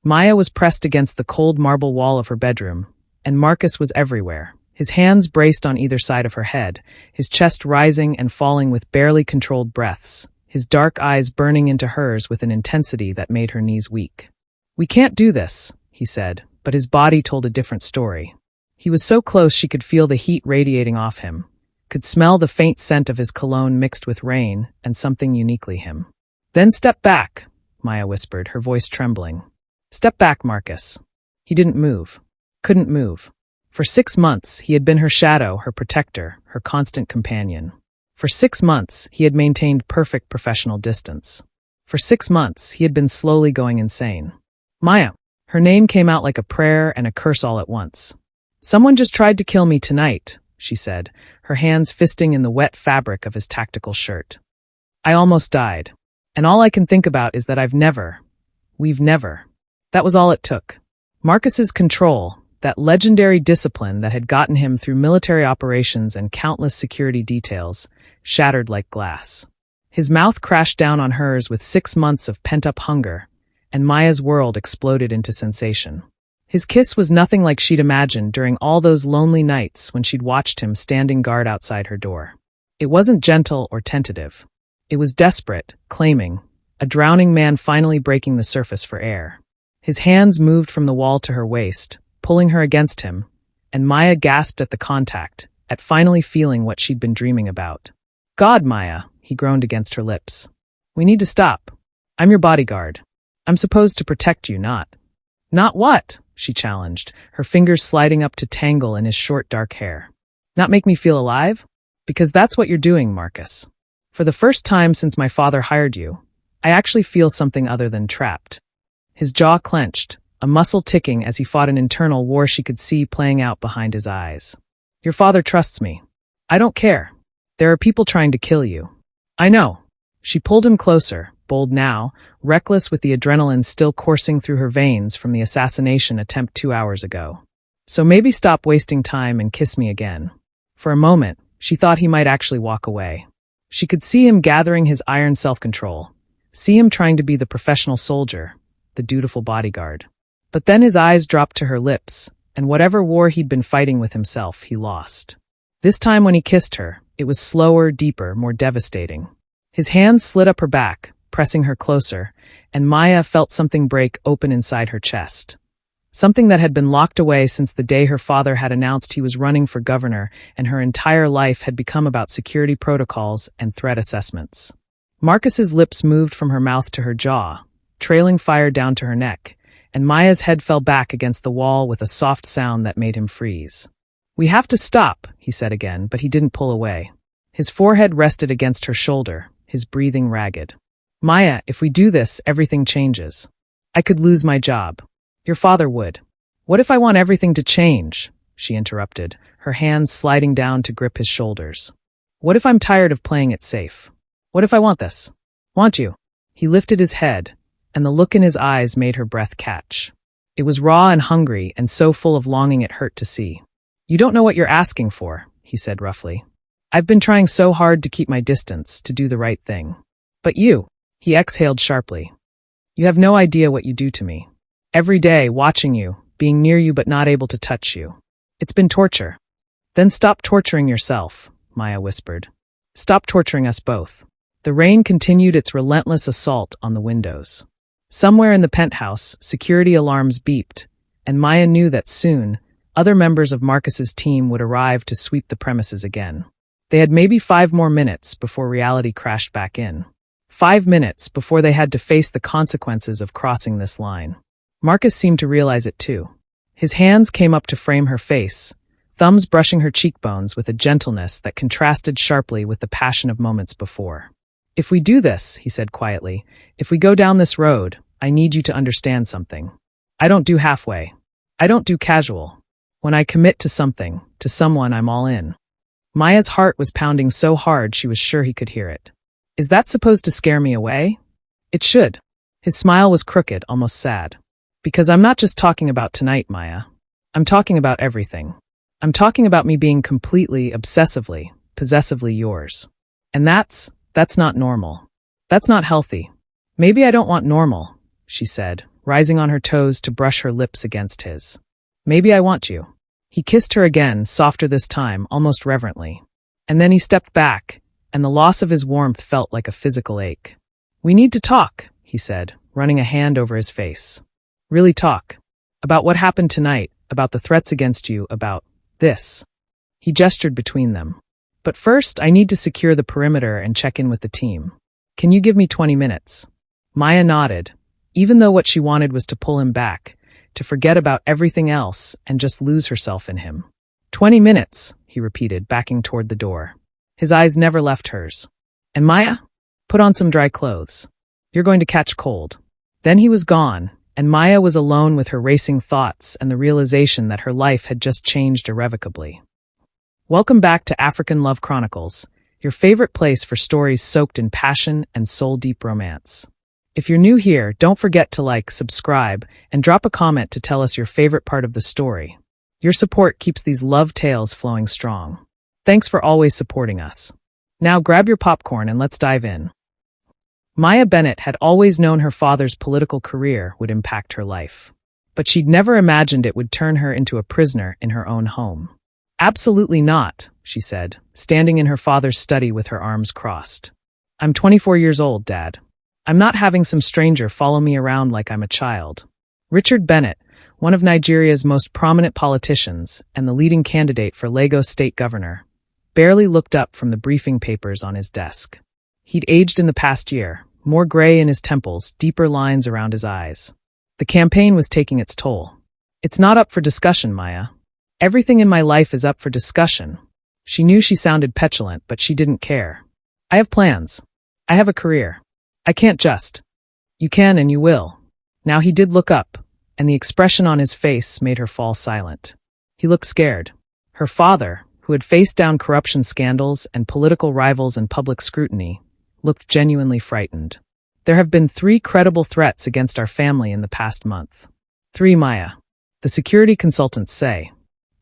Maya was pressed against the cold marble wall of her bedroom, and Marcus was everywhere. His hands braced on either side of her head, his chest rising and falling with barely controlled breaths, his dark eyes burning into hers with an intensity that made her knees weak. "We can't do this," he said, but his body told a different story. He was so close she could feel the heat radiating off him, could smell the faint scent of his cologne mixed with rain and something uniquely him. "Then step back," Maya whispered, her voice trembling. "Step back, Marcus." He didn't move. Couldn't move. For 6 months, he had been her shadow, her protector, her constant companion. For 6 months, he had maintained perfect professional distance. For 6 months, he had been slowly going insane. "Maya." Her name came out like a prayer and a curse all at once. "Someone just tried to kill me tonight," she said, her hands fisting in the wet fabric of his tactical shirt. "I almost died. And all I can think about is that we've never. That was all it took." Marcus's control, that legendary discipline that had gotten him through military operations and countless security details, shattered like glass. His mouth crashed down on hers with 6 months of pent-up hunger, and Maya's world exploded into sensation. His kiss was nothing like she'd imagined during all those lonely nights when she'd watched him standing guard outside her door. It wasn't gentle or tentative. It was desperate, claiming, a drowning man finally breaking the surface for air. His hands moved from the wall to her waist, pulling her against him, and Maya gasped at the contact, at finally feeling what she'd been dreaming about. "God, Maya," he groaned against her lips. "We need to stop. I'm your bodyguard. I'm supposed to protect you, not." "Not what?" she challenged, her fingers sliding up to tangle in his short dark hair. "Not make me feel alive? Because that's what you're doing, Marcus. For the first time since my father hired you, I actually feel something other than trapped." His jaw clenched, a muscle ticking as he fought an internal war she could see playing out behind his eyes. "Your father trusts me. I don't care. There are people trying to kill you." "I know." She pulled him closer, bold now, reckless with the adrenaline still coursing through her veins from the assassination attempt 2 hours ago. "So maybe stop wasting time and kiss me again." For a moment, she thought he might actually walk away. She could see him gathering his iron self-control, see him trying to be the professional soldier, the dutiful bodyguard. But then his eyes dropped to her lips, and whatever war he'd been fighting with himself, he lost. This time when he kissed her, it was slower, deeper, more devastating. His hands slid up her back, pressing her closer, and Maya felt something break open inside her chest. Something that had been locked away since the day her father had announced he was running for governor, and her entire life had become about security protocols and threat assessments. Marcus's lips moved from her mouth to her jaw, trailing fire down to her neck, and Maya's head fell back against the wall with a soft sound that made him freeze. "We have to stop," he said again, but he didn't pull away. His forehead rested against her shoulder, his breathing ragged. "Maya, if we do this, everything changes. I could lose my job. Your father would." "What if I want everything to change?" she interrupted, her hands sliding down to grip his shoulders. "What if I'm tired of playing it safe? What if I want this? Want you?" He lifted his head, and the look in his eyes made her breath catch. It was raw and hungry and so full of longing it hurt to see. "You don't know what you're asking for," he said roughly. "I've been trying so hard to keep my distance, to do the right thing. But you," he exhaled sharply. "You have no idea what you do to me. Every day, watching you, being near you but not able to touch you. It's been torture." "Then stop torturing yourself," Maya whispered. "Stop torturing us both." The rain continued its relentless assault on the windows. Somewhere in the penthouse, security alarms beeped, and Maya knew that soon, other members of Marcus's team would arrive to sweep the premises again. They had maybe 5 more minutes before reality crashed back in. 5 minutes before they had to face the consequences of crossing this line. Marcus seemed to realize it too. His hands came up to frame her face, thumbs brushing her cheekbones with a gentleness that contrasted sharply with the passion of moments before. "If we do this," he said quietly, "if we go down this road, I need you to understand something. I don't do halfway. I don't do casual. When I commit to something, to someone, I'm all in." Maya's heart was pounding so hard she was sure he could hear it. "Is that supposed to scare me away?" "It should." His smile was crooked, almost sad. "Because I'm not just talking about tonight, Maya. I'm talking about everything. I'm talking about me being completely, obsessively, possessively yours. And that's not normal. That's not healthy. Maybe I don't want normal," she said, rising on her toes to brush her lips against his. Maybe I want you. He kissed her again, softer this time, almost reverently. And then he stepped back, and the loss of his warmth felt like a physical ache. We need to talk, he said, running a hand over his face. Really talk. About what happened tonight, about the threats against you, about this. He gestured between them. But first, I need to secure the perimeter and check in with the team. Can you give me 20 minutes? Maya nodded, even though what she wanted was to pull him back, to forget about everything else and just lose herself in him. 20 minutes, he repeated, backing toward the door. His eyes never left hers. And Maya? Put on some dry clothes. You're going to catch cold. Then he was gone, and Maya was alone with her racing thoughts and the realization that her life had just changed irrevocably. Welcome back to African Love Chronicles, your favorite place for stories soaked in passion and soul-deep romance. If you're new here, don't forget to like, subscribe, and drop a comment to tell us your favorite part of the story. Your support keeps these love tales flowing strong. Thanks for always supporting us. Now grab your popcorn and let's dive in. Maya Bennett had always known her father's political career would impact her life. But she'd never imagined it would turn her into a prisoner in her own home. Absolutely not, she said, standing in her father's study with her arms crossed. I'm 24 years old, Dad. I'm not having some stranger follow me around like I'm a child. Richard Bennett, one of Nigeria's most prominent politicians and the leading candidate for Lagos state governor, barely looked up from the briefing papers on his desk. He'd aged in the past year, more gray in his temples, deeper lines around his eyes. The campaign was taking its toll. It's not up for discussion, Maya. Everything in my life is up for discussion. She knew she sounded petulant, but she didn't care. I have plans. I have a career. I can't just. You can and you will. Now he did look up, and the expression on his face made her fall silent. He looked scared. Her father, who had faced down corruption scandals and political rivals and public scrutiny, looked genuinely frightened. There have been 3 credible threats against our family in the past month. 3, Maya. The security consultants say.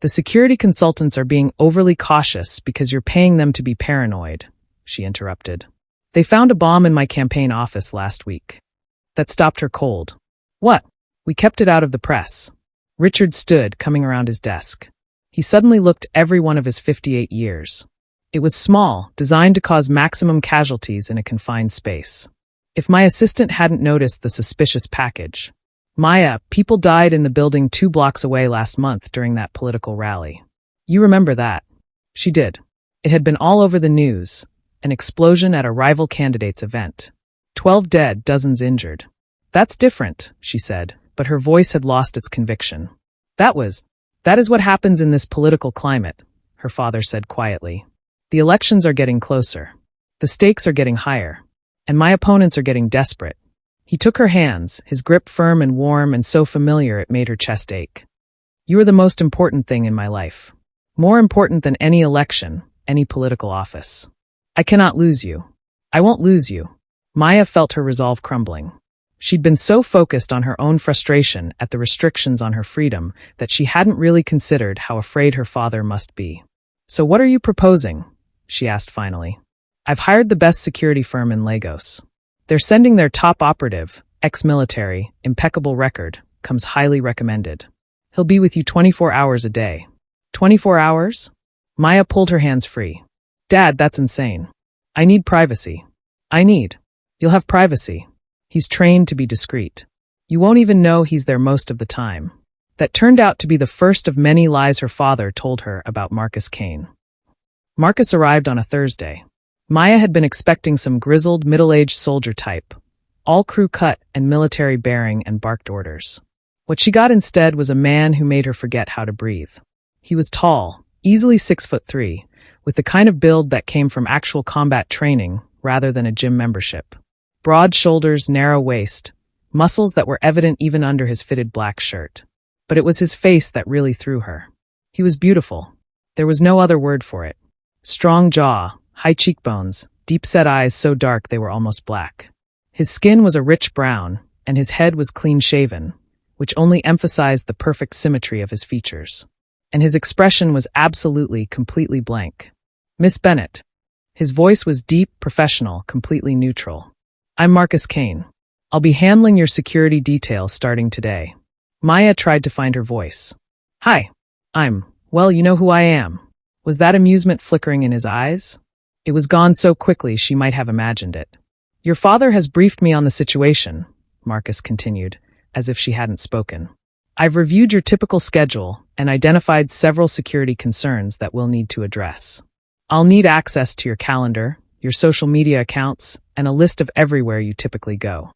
The security consultants are being overly cautious because you're paying them to be paranoid, she interrupted. They found a bomb in my campaign office last week. That stopped her cold. What? We kept it out of the press. Richard stood, coming around his desk. He suddenly looked every one of his 58 years. It was small, designed to cause maximum casualties in a confined space. If my assistant hadn't noticed the suspicious package. Maya, people died in the building 2 blocks away last month during that political rally. You remember that? She did. It had been all over the news. An explosion at a rival candidate's event. 12 dead, dozens injured. That's different, she said, but her voice had lost its conviction. That is what happens in this political climate, her father said quietly. The elections are getting closer. The stakes are getting higher. And my opponents are getting desperate. He took her hands, his grip firm and warm and so familiar it made her chest ache. You are the most important thing in my life. More important than any election, any political office. I cannot lose you. I won't lose you. Maya felt her resolve crumbling. She'd been so focused on her own frustration at the restrictions on her freedom that she hadn't really considered how afraid her father must be. So what are you proposing? She asked finally. I've hired the best security firm in Lagos. They're sending their top operative, ex-military, impeccable record, comes highly recommended. He'll be with you 24 hours a day. 24 hours? Maya pulled her hands free. Dad, that's insane. I need privacy. You'll have privacy. He's trained to be discreet. You won't even know he's there most of the time. That turned out to be the first of many lies her father told her about Marcus Kane. Marcus arrived on a Thursday. Maya had been expecting some grizzled, middle-aged soldier type, all crew cut and military bearing and barked orders. What she got instead was a man who made her forget how to breathe. He was tall, easily 6'3", with the kind of build that came from actual combat training rather than a gym membership. Broad shoulders, narrow waist, muscles that were evident even under his fitted black shirt. But it was his face that really threw her. He was beautiful. There was no other word for it. Strong jaw, high cheekbones, deep-set eyes so dark they were almost black. His skin was a rich brown, and his head was clean-shaven, which only emphasized the perfect symmetry of his features. And his expression was absolutely, completely blank. Miss Bennett. His voice was deep, professional, completely neutral. I'm Marcus Kane. I'll be handling your security details starting today. Maya tried to find her voice. Hi, well, you know who I am. Was that amusement flickering in his eyes? It was gone so quickly she might have imagined it. Your father has briefed me on the situation, Marcus continued, as if she hadn't spoken. I've reviewed your typical schedule and identified several security concerns that we'll need to address. I'll need access to your calendar, your social media accounts, and a list of everywhere you typically go.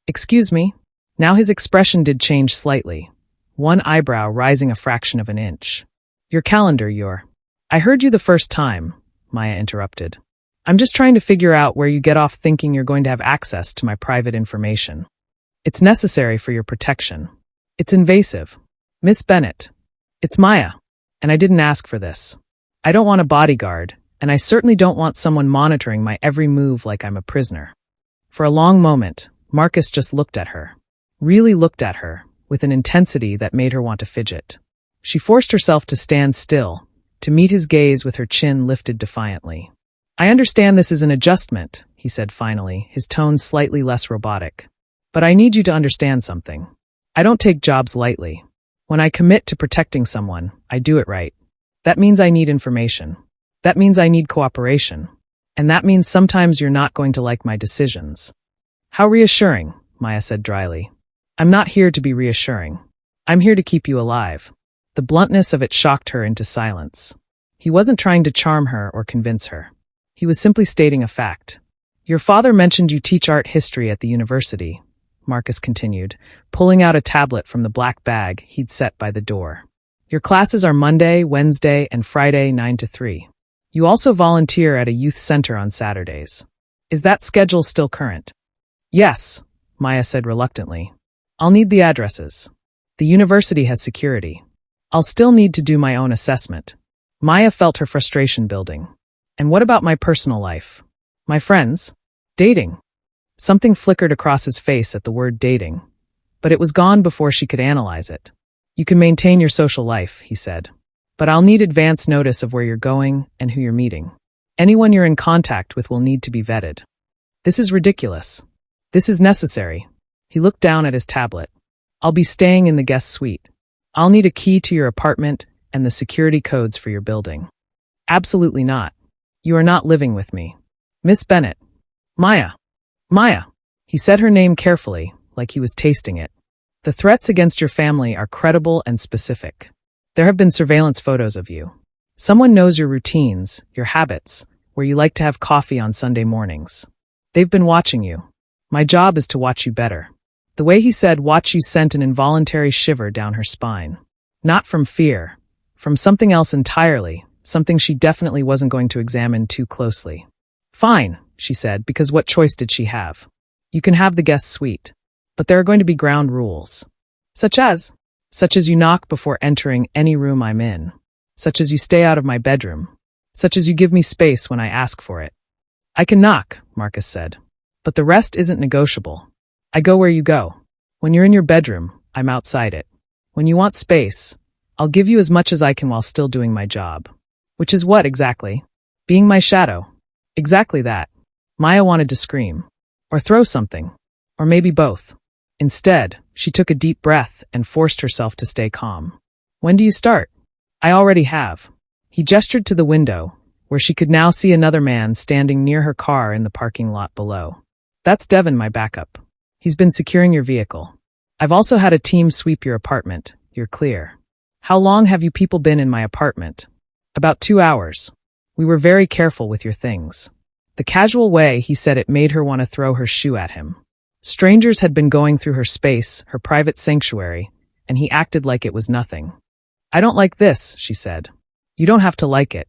Excuse me? Now his expression did change slightly, one eyebrow rising a fraction of an inch. Your calendar, I heard you the first time, Maya interrupted. I'm just trying to figure out where you get off thinking you're going to have access to my private information. It's necessary for your protection. It's invasive. Miss Bennett. It's Maya. And I didn't ask for this. I don't want a bodyguard, and I certainly don't want someone monitoring my every move like I'm a prisoner. For a long moment, Marcus just looked at her. Really looked at her, with an intensity that made her want to fidget. She forced herself to stand still, to meet his gaze with her chin lifted defiantly. I understand this is an adjustment, he said finally, his tone slightly less robotic. But I need you to understand something. I don't take jobs lightly. When I commit to protecting someone, I do it right. That means I need information. That means I need cooperation. And that means sometimes you're not going to like my decisions. How reassuring, Maya said dryly. I'm not here to be reassuring. I'm here to keep you alive. The bluntness of it shocked her into silence. He wasn't trying to charm her or convince her. He was simply stating a fact. Your father mentioned you teach art history at the university, Marcus continued, pulling out a tablet from the black bag he'd set by the door. Your classes are Monday, Wednesday, and Friday 9 to 3. You also volunteer at a youth center on Saturdays. Is that schedule still current? Yes, Maya said reluctantly. I'll need the addresses. The university has security. I'll still need to do my own assessment. Maya felt her frustration building. And what about my personal life? My friends? Dating? Something flickered across his face at the word dating, but it was gone before she could analyze it. You can maintain your social life, he said. But I'll need advance notice of where you're going and who you're meeting. Anyone you're in contact with will need to be vetted. This is ridiculous. This is necessary. He looked down at his tablet. I'll be staying in the guest suite. I'll need a key to your apartment and the security codes for your building. Absolutely not. You are not living with me. Miss Bennett. Maya. Maya. He said her name carefully, like he was tasting it. The threats against your family are credible and specific. There have been surveillance photos of you. Someone knows your routines, your habits, where you like to have coffee on Sunday mornings. They've been watching you. My job is to watch you better. The way he said watch you sent an involuntary shiver down her spine. Not from fear, from something else entirely, something she definitely wasn't going to examine too closely. Fine, she said, because what choice did she have? You can have the guest suite, but there are going to be ground rules. Such as you knock before entering any room I'm in, such as you stay out of my bedroom, such as you give me space when I ask for it. I can knock, Marcus said, but the rest isn't negotiable. I go where you go. When you're in your bedroom, I'm outside it. When you want space, I'll give you as much as I can while still doing my job. Which is what exactly? Being my shadow. Exactly that. Maya wanted to scream. Or throw something. Or maybe both. Instead, she took a deep breath and forced herself to stay calm. When do you start? I already have. He gestured to the window, where she could now see another man standing near her car in the parking lot below. That's Devin, my backup. He's been securing your vehicle. I've also had a team sweep your apartment. You're clear. How long have you people been in my apartment? About 2 hours. We were very careful with your things. The casual way he said it made her want to throw her shoe at him. Strangers had been going through her space, her private sanctuary, and he acted like it was nothing. I don't like this, she said. You don't have to like it.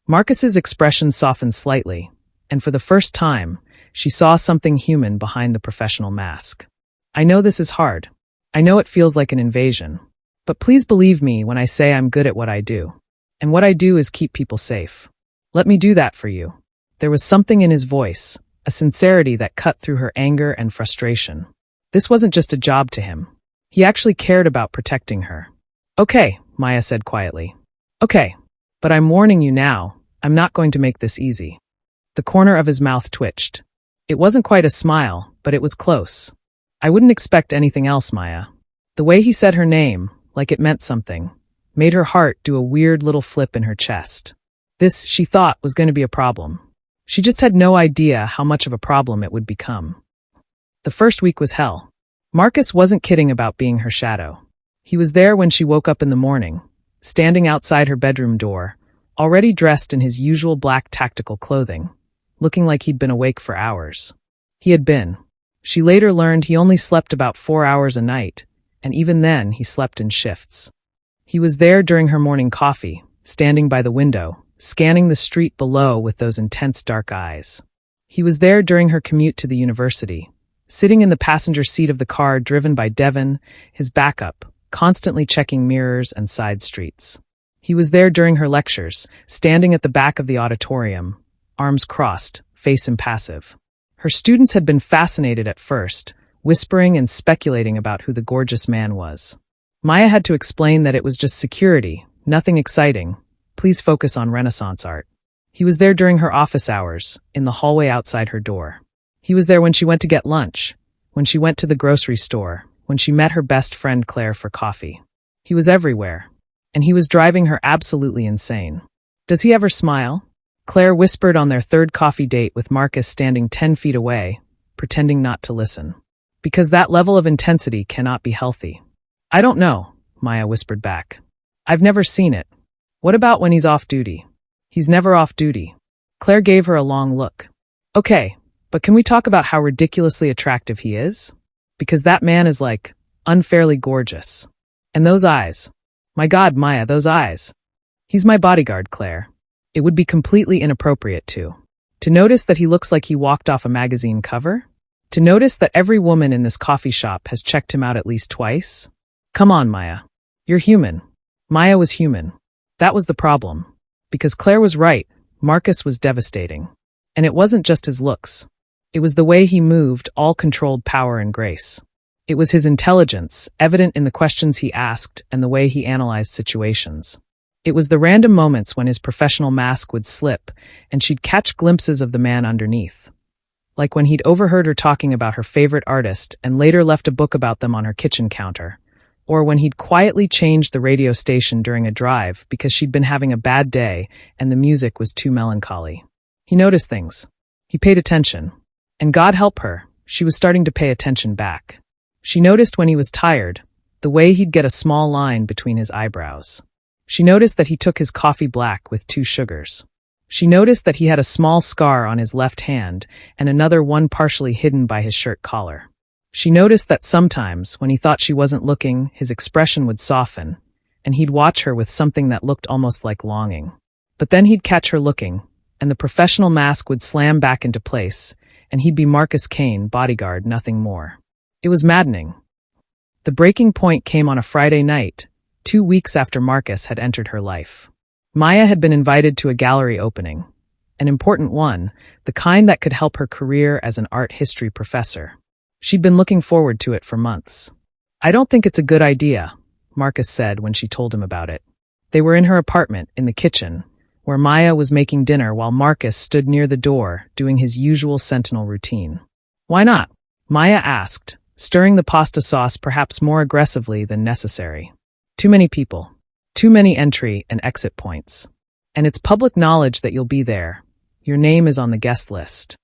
Marcus's expression softened slightly, and for the first time, she saw something human behind the professional mask. I know this is hard. I know it feels like an invasion. But please believe me when I say I'm good at what I do. And what I do is keep people safe. Let me do that for you. There was something in his voice, a sincerity that cut through her anger and frustration. This wasn't just a job to him. He actually cared about protecting her. Okay, Maya said quietly. Okay, but I'm warning you now, I'm not going to make this easy. The corner of his mouth twitched. It wasn't quite a smile, but it was close. I wouldn't expect anything else, Maya. The way he said her name, like it meant something, made her heart do a weird little flip in her chest. This, she thought, was going to be a problem. She just had no idea how much of a problem it would become. The first week was hell. Marcus wasn't kidding about being her shadow. He was there when she woke up in the morning, standing outside her bedroom door, already dressed in his usual black tactical clothing, looking like he'd been awake for hours. He had been. She later learned he only slept about 4 hours a night, and even then he slept in shifts. He was there during her morning coffee, standing by the window, scanning the street below with those intense dark eyes. He was there during her commute to the university, sitting in the passenger seat of the car driven by Devin, his backup, constantly checking mirrors and side streets. He was there during her lectures, standing at the back of the auditorium, arms crossed, face impassive. Her students had been fascinated at first, whispering and speculating about who the gorgeous man was. Maya had to explain that it was just security, nothing exciting. Please focus on Renaissance art. He was there during her office hours, in the hallway outside her door. He was there when she went to get lunch, when she went to the grocery store, when she met her best friend Claire for coffee. He was everywhere, and he was driving her absolutely insane. Does he ever smile? Claire whispered on their third coffee date with Marcus standing 10 feet away, pretending not to listen. Because that level of intensity cannot be healthy. I don't know, Maya whispered back. I've never seen it. What about when he's off duty? He's never off duty. Claire gave her a long look. Okay, but can we talk about how ridiculously attractive he is? Because that man is like, unfairly gorgeous. And those eyes. My God, Maya, those eyes. He's my bodyguard, Claire. It would be completely inappropriate to notice that he looks like he walked off a magazine cover? To notice that every woman in this coffee shop has checked him out at least twice? Come on, Maya. You're human. Maya was human. That was the problem. Because Claire was right, Marcus was devastating. And it wasn't just his looks. It was the way he moved, all controlled power and grace. It was his intelligence, evident in the questions he asked and the way he analyzed situations. It was the random moments when his professional mask would slip and she'd catch glimpses of the man underneath. Like when he'd overheard her talking about her favorite artist and later left a book about them on her kitchen counter. Or when he'd quietly changed the radio station during a drive because she'd been having a bad day and the music was too melancholy. He noticed things. He paid attention. And God help her, she was starting to pay attention back. She noticed when he was tired, the way he'd get a small line between his eyebrows. She noticed that he took his coffee black with 2 sugars. She noticed that he had a small scar on his left hand and another one partially hidden by his shirt collar. She noticed that sometimes, when he thought she wasn't looking, his expression would soften, and he'd watch her with something that looked almost like longing. But then he'd catch her looking, and the professional mask would slam back into place, and he'd be Marcus Kane, bodyguard, nothing more. It was maddening. The breaking point came on a Friday night, 2 weeks after Marcus had entered her life. Maya had been invited to a gallery opening, an important one, the kind that could help her career as an art history professor. She'd been looking forward to it for months. I don't think it's a good idea, Marcus said when she told him about it. They were in her apartment, in the kitchen, where Maya was making dinner while Marcus stood near the door, doing his usual sentinel routine. Why not? Maya asked, stirring the pasta sauce perhaps more aggressively than necessary. Too many people. Too many entry and exit points. And it's public knowledge that you'll be there. Your name is on the guest list.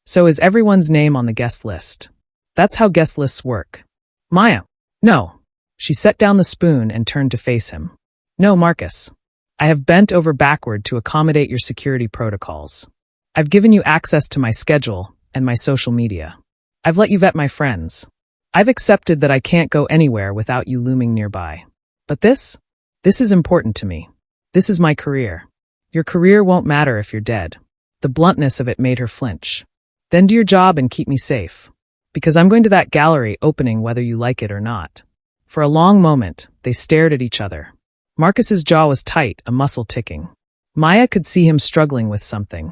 So is everyone's name on the guest list. That's how guest lists work. Maya. No. She set down the spoon and turned to face him. No, Marcus. I have bent over backward to accommodate your security protocols. I've given you access to my schedule and my social media. I've let you vet my friends. I've accepted that I can't go anywhere without you looming nearby. But this is important to me. This is my career. Your career won't matter if you're dead. The bluntness of it made her flinch. Then do your job and keep me safe. Because I'm going to that gallery opening whether you like it or not. For a long moment, they stared at each other. Marcus's jaw was tight, a muscle ticking. Maya could see him struggling with something.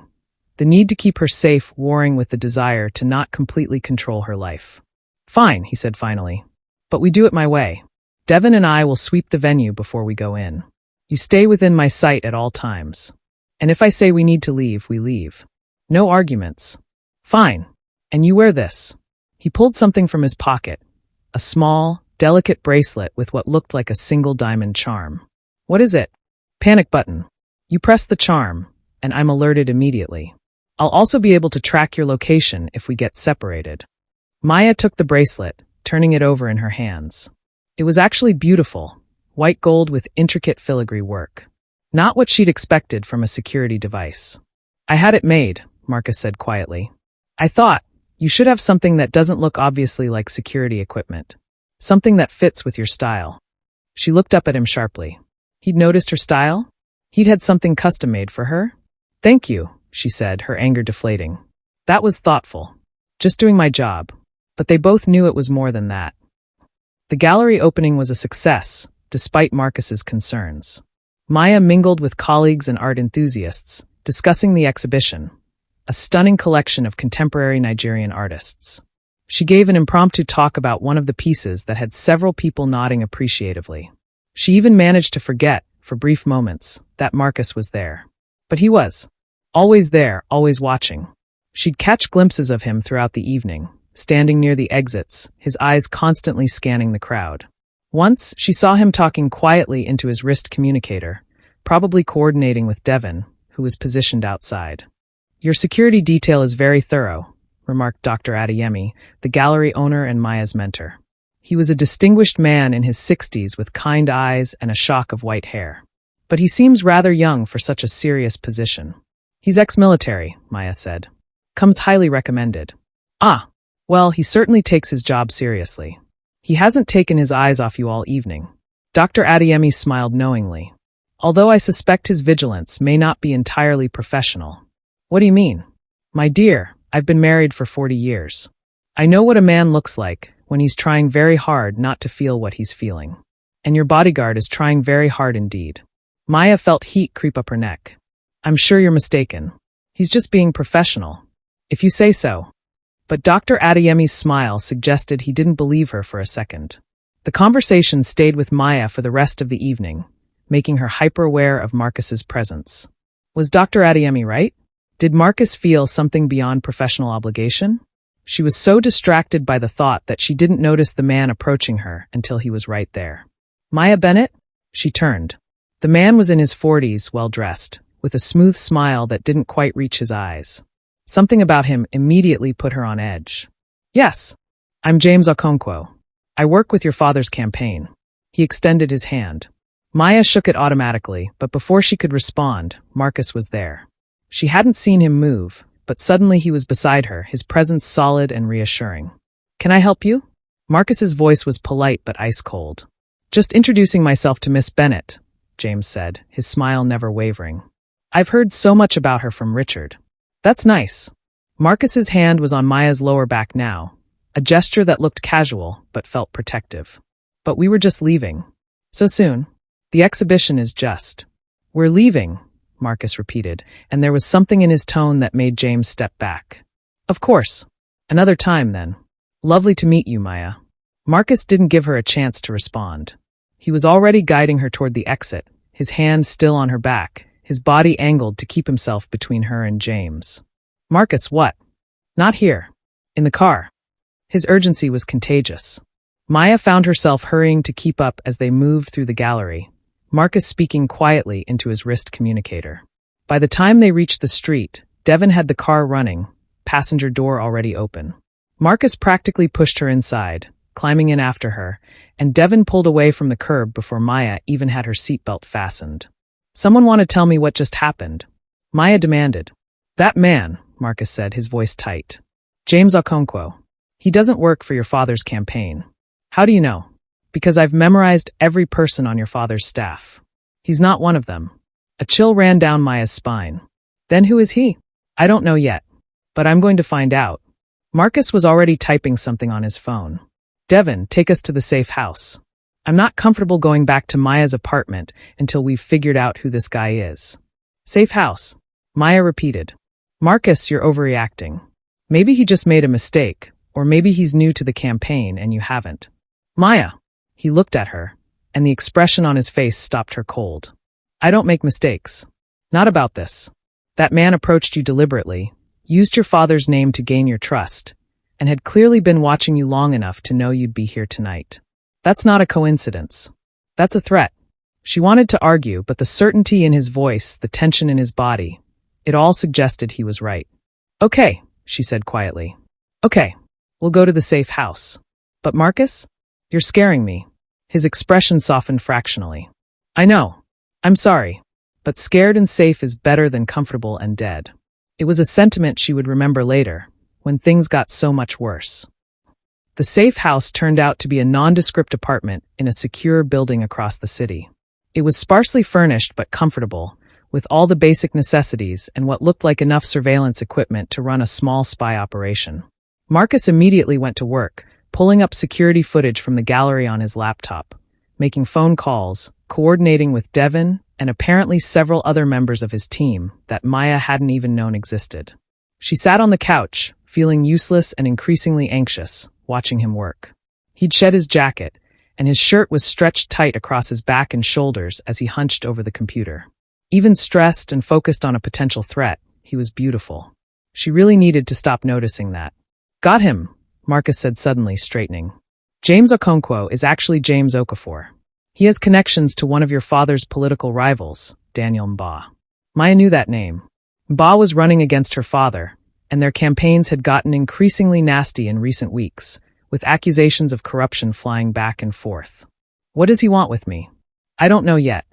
The need to keep her safe warring with the desire to not completely control her life. Fine, he said finally. But we do it my way. Devin and I will sweep the venue before we go in. You stay within my sight at all times. And if I say we need to leave, we leave. No arguments. Fine. And you wear this. He pulled something from his pocket, a small, delicate bracelet with what looked like a single diamond charm. What is it? Panic button. You press the charm, and I'm alerted immediately. I'll also be able to track your location if we get separated. Maya took the bracelet, turning it over in her hands. It was actually beautiful, white gold with intricate filigree work. Not what she'd expected from a security device. I had it made, Marcus said quietly. I thought, you should have something that doesn't look obviously like security equipment. Something that fits with your style. She looked up at him sharply. He'd noticed her style? He'd had something custom-made for her? Thank you, she said, her anger deflating. That was thoughtful. Just doing my job. But they both knew it was more than that. The gallery opening was a success, despite Marcus's concerns. Maya mingled with colleagues and art enthusiasts, discussing the exhibition, a stunning collection of contemporary Nigerian artists. She gave an impromptu talk about one of the pieces that had several people nodding appreciatively. She even managed to forget, for brief moments, that Marcus was there. But he was. Always there, always watching. She'd catch glimpses of him throughout the evening, standing near the exits, his eyes constantly scanning the crowd. Once, she saw him talking quietly into his wrist communicator, probably coordinating with Devin, who was positioned outside. Your security detail is very thorough, remarked Dr. Adeyemi, the gallery owner and Maya's mentor. He was a distinguished man in his 60s with kind eyes and a shock of white hair. But he seems rather young for such a serious position. He's ex-military, Maya said. Comes highly recommended. Ah, well, he certainly takes his job seriously. He hasn't taken his eyes off you all evening. Dr. Adeyemi smiled knowingly. Although I suspect his vigilance may not be entirely professional. What do you mean? My dear, I've been married for 40 years. I know what a man looks like when he's trying very hard not to feel what he's feeling. And your bodyguard is trying very hard indeed. Maya felt heat creep up her neck. I'm sure you're mistaken. He's just being professional. If you say so. But Dr. Adeyemi's smile suggested he didn't believe her for a second. The conversation stayed with Maya for the rest of the evening, making her hyper-aware of Marcus's presence. Was Dr. Adeyemi right? Did Marcus feel something beyond professional obligation? She was so distracted by the thought that she didn't notice the man approaching her until he was right there. Maya Bennett? She turned. The man was in his 40s, well-dressed, with a smooth smile that didn't quite reach his eyes. Something about him immediately put her on edge. Yes, I'm James Okonkwo. I work with your father's campaign. He extended his hand. Maya shook it automatically, but before she could respond, Marcus was there. She hadn't seen him move, but suddenly he was beside her, his presence solid and reassuring. Can I help you? Marcus's voice was polite but ice-cold. Just introducing myself to Miss Bennett, James said, his smile never wavering. I've heard so much about her from Richard. That's nice. Marcus's hand was on Maya's lower back now, a gesture that looked casual but felt protective. But we were just leaving. So soon. The exhibition is just. We're leaving, Marcus repeated, and there was something in his tone that made James step back. Of course. Another time, then. Lovely to meet you, Maya. Marcus didn't give her a chance to respond. He was already guiding her toward the exit, his hand still on her back, his body angled to keep himself between her and James. Marcus, what? Not here. In the car. His urgency was contagious. Maya found herself hurrying to keep up as they moved through the gallery, Marcus speaking quietly into his wrist communicator. By the time they reached the street, Devin had the car running, passenger door already open. Marcus practically pushed her inside, climbing in after her, and Devin pulled away from the curb before Maya even had her seatbelt fastened. Someone want to tell me what just happened? Maya demanded. That man, Marcus said, his voice tight. James Okonkwo. He doesn't work for your father's campaign. How do you know? Because I've memorized every person on your father's staff. He's not one of them. A chill ran down Maya's spine. Then who is he? I don't know yet. But I'm going to find out. Marcus was already typing something on his phone. Devin, take us to the safe house. I'm not comfortable going back to Maya's apartment until we've figured out who this guy is. Safe house. Maya repeated. Marcus, you're overreacting. Maybe he just made a mistake, or maybe he's new to the campaign and you haven't. Maya. He looked at her, and the expression on his face stopped her cold. I don't make mistakes. Not about this. That man approached you deliberately, used your father's name to gain your trust, and had clearly been watching you long enough to know you'd be here tonight. That's not a coincidence. That's a threat. She wanted to argue, but the certainty in his voice, the tension in his body, it all suggested he was right. Okay, she said quietly. Okay, we'll go to the safe house. But Marcus? You're scaring me. His expression softened fractionally. I know. I'm sorry. But scared and safe is better than comfortable and dead. It was a sentiment she would remember later, when things got so much worse. The safe house turned out to be a nondescript apartment in a secure building across the city. It was sparsely furnished but comfortable, with all the basic necessities and what looked like enough surveillance equipment to run a small spy operation. Marcus immediately went to work, pulling up security footage from the gallery on his laptop, making phone calls, coordinating with Devin and apparently several other members of his team that Maya hadn't even known existed. She sat on the couch, feeling useless and increasingly anxious, watching him work. He'd shed his jacket, and his shirt was stretched tight across his back and shoulders as he hunched over the computer. Even stressed and focused on a potential threat, he was beautiful. She really needed to stop noticing that. Got him, Marcus said suddenly, straightening. James Okonkwo is actually James Okafor. He has connections to one of your father's political rivals, Daniel Mba. Maya knew that name. Mba was running against her father, and their campaigns had gotten increasingly nasty in recent weeks, with accusations of corruption flying back and forth. What does he want with me? I don't know yet.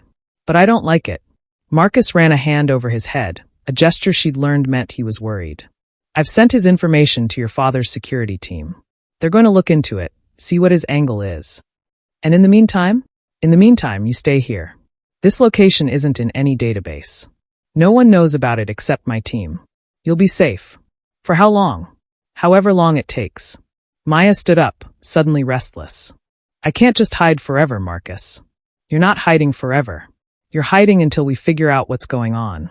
But I don't like it. Marcus ran a hand over his head, a gesture she'd learned meant he was worried. I've sent his information to your father's security team. They're going to look into it, see what his angle is. And in the meantime, you stay here. This location isn't in any database. No one knows about it except my team. You'll be safe. For how long? However long it takes. Maya stood up, suddenly restless. I can't just hide forever, Marcus. You're not hiding forever. You're hiding until we figure out what's going on.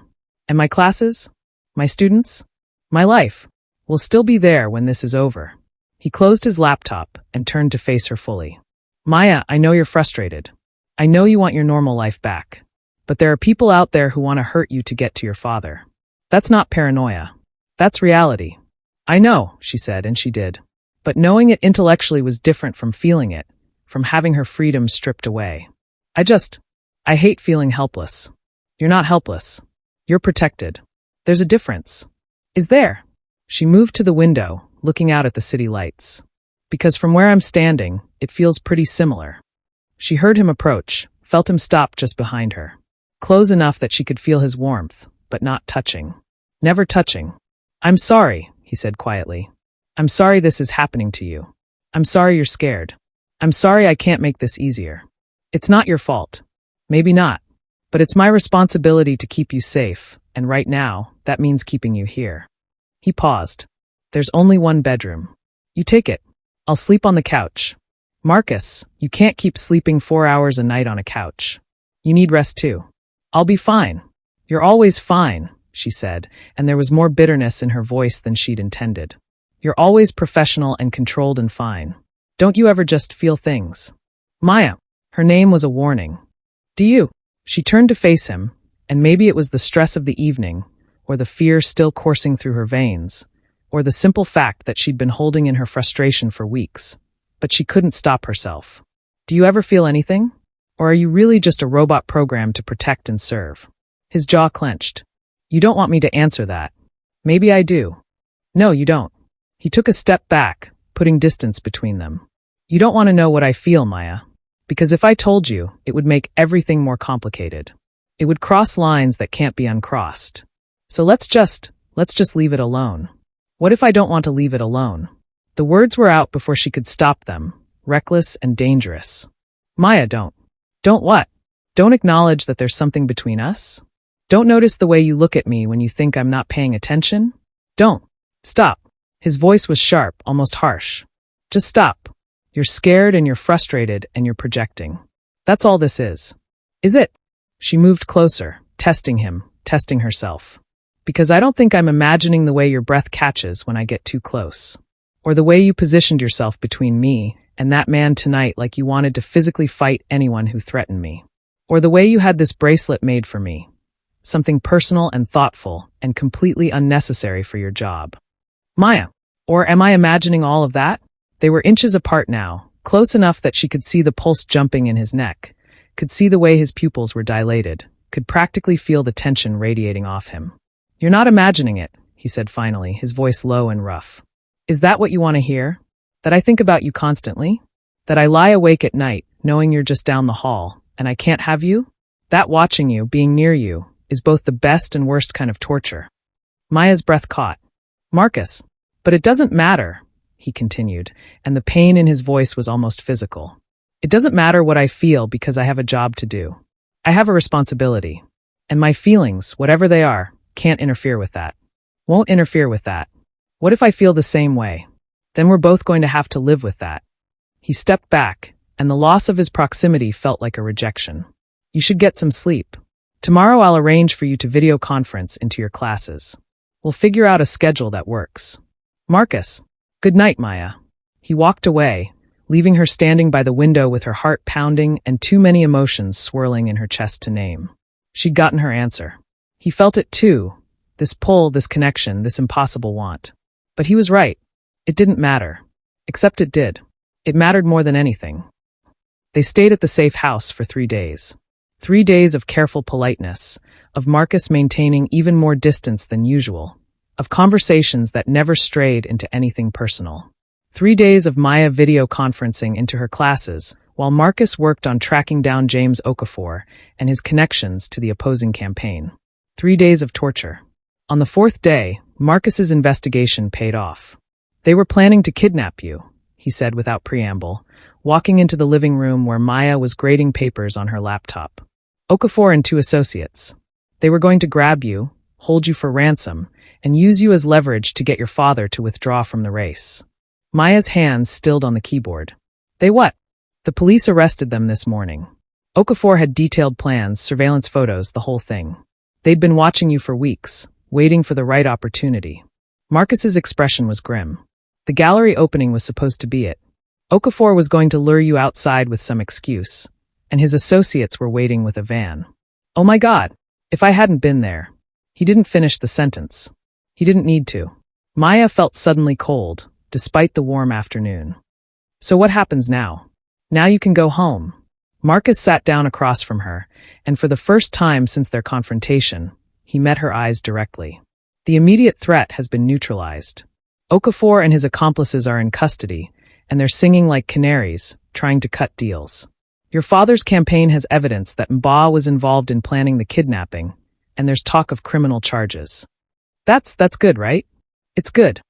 And my classes? My students? My life will still be there when this is over. He closed his laptop and turned to face her fully. Maya, I know you're frustrated. I know you want your normal life back. But there are people out there who want to hurt you to get to your father. That's not paranoia. That's reality. I know, she said, and she did. But knowing it intellectually was different from feeling it, from having her freedom stripped away. I hate feeling helpless. You're not helpless. You're protected. There's a difference. Is there? She moved to the window, looking out at the city lights. Because from where I'm standing, it feels pretty similar. She heard him approach, felt him stop just behind her. Close enough that she could feel his warmth, but not touching. Never touching. I'm sorry, he said quietly. I'm sorry this is happening to you. I'm sorry you're scared. I'm sorry I can't make this easier. It's not your fault. Maybe not. But it's my responsibility to keep you safe, and right now, that means keeping you here. He paused. There's only one bedroom. You take it. I'll sleep on the couch. Marcus, you can't keep sleeping 4 hours a night on a couch. You need rest too. I'll be fine. You're always fine, she said, and there was more bitterness in her voice than she'd intended. You're always professional and controlled and fine. Don't you ever just feel things? Maya. Her name was a warning. Do you? She turned to face him, and maybe it was the stress of the evening, or the fear still coursing through her veins, or the simple fact that she'd been holding in her frustration for weeks, but she couldn't stop herself. Do you ever feel anything? Or are you really just a robot programmed to protect and serve? His jaw clenched. You don't want me to answer that. Maybe I do. No, you don't. He took a step back, putting distance between them. You don't want to know what I feel, Maya. Because if I told you, it would make everything more complicated. It would cross lines that can't be uncrossed. So let's just leave it alone. What if I don't want to leave it alone? The words were out before she could stop them, reckless and dangerous. Maya, don't. Don't what? Don't acknowledge that there's something between us? Don't notice the way you look at me when you think I'm not paying attention? Don't. Stop. His voice was sharp, almost harsh. Just stop. You're scared and you're frustrated and you're projecting. That's all this is. Is it? She moved closer, testing him, testing herself. Because I don't think I'm imagining the way your breath catches when I get too close. Or the way you positioned yourself between me and that man tonight like you wanted to physically fight anyone who threatened me. Or the way you had this bracelet made for me. Something personal and thoughtful and completely unnecessary for your job. Maya, Or am I imagining all of that? They were inches apart now, close enough that she could see the pulse jumping in his neck, could see the way his pupils were dilated, could practically feel the tension radiating off him. "You're not imagining it," he said finally, his voice low and rough. "Is that what you want to hear? That I think about you constantly? That I lie awake at night, knowing you're just down the hall, and I can't have you? That watching you, being near you, is both the best and worst kind of torture." Maya's breath caught. "Marcus, but it doesn't matter," he continued, and the pain in his voice was almost physical. "It doesn't matter what I feel because I have a job to do. I have a responsibility. And my feelings, whatever they are, can't interfere with that. Won't interfere with that. What if I feel the same way? Then we're both going to have to live with that." He stepped back, and the loss of his proximity felt like a rejection. "You should get some sleep. Tomorrow I'll arrange for you to video conference into your classes. We'll figure out a schedule that works. Marcus, good night, Maya." He walked away, leaving her standing by the window with her heart pounding and too many emotions swirling in her chest to name. She'd gotten her answer. He felt it too, this pull, this connection, this impossible want. But he was right. It didn't matter. Except it did. It mattered more than anything. They stayed at the safe house for 3 days. 3 days of careful politeness, of Marcus maintaining even more distance than usual, of conversations that never strayed into anything personal. 3 days of Maya video conferencing into her classes, while Marcus worked on tracking down James Okafor and his connections to the opposing campaign. 3 days of torture. On the 4th day, Marcus's investigation paid off. "They were planning to kidnap you," he said without preamble, walking into the living room where Maya was grading papers on her laptop. "Okafor and 2 associates. They were going to grab you, hold you for ransom, and use you as leverage to get your father to withdraw from the race." Maya's hands stilled on the keyboard. "They what?" "The police arrested them this morning. Okafor had detailed plans, surveillance photos, the whole thing. They'd been watching you for weeks, waiting for the right opportunity." Marcus's expression was grim. The gallery opening was supposed to be it. Okafor was going to lure you outside with some excuse, and his associates were waiting with a van. "Oh my God, if I hadn't been there." He didn't finish the sentence. He didn't need to. Maya felt suddenly cold, despite the warm afternoon. "So what happens now? Now you can go home." Marcus sat down across from her, and for the first time since their confrontation, he met her eyes directly. "The immediate threat has been neutralized. Okafor and his accomplices are in custody, and they're singing like canaries, trying to cut deals. Your father's campaign has evidence that Mba was involved in planning the kidnapping, and there's talk of criminal charges." That's good, right? "It's good."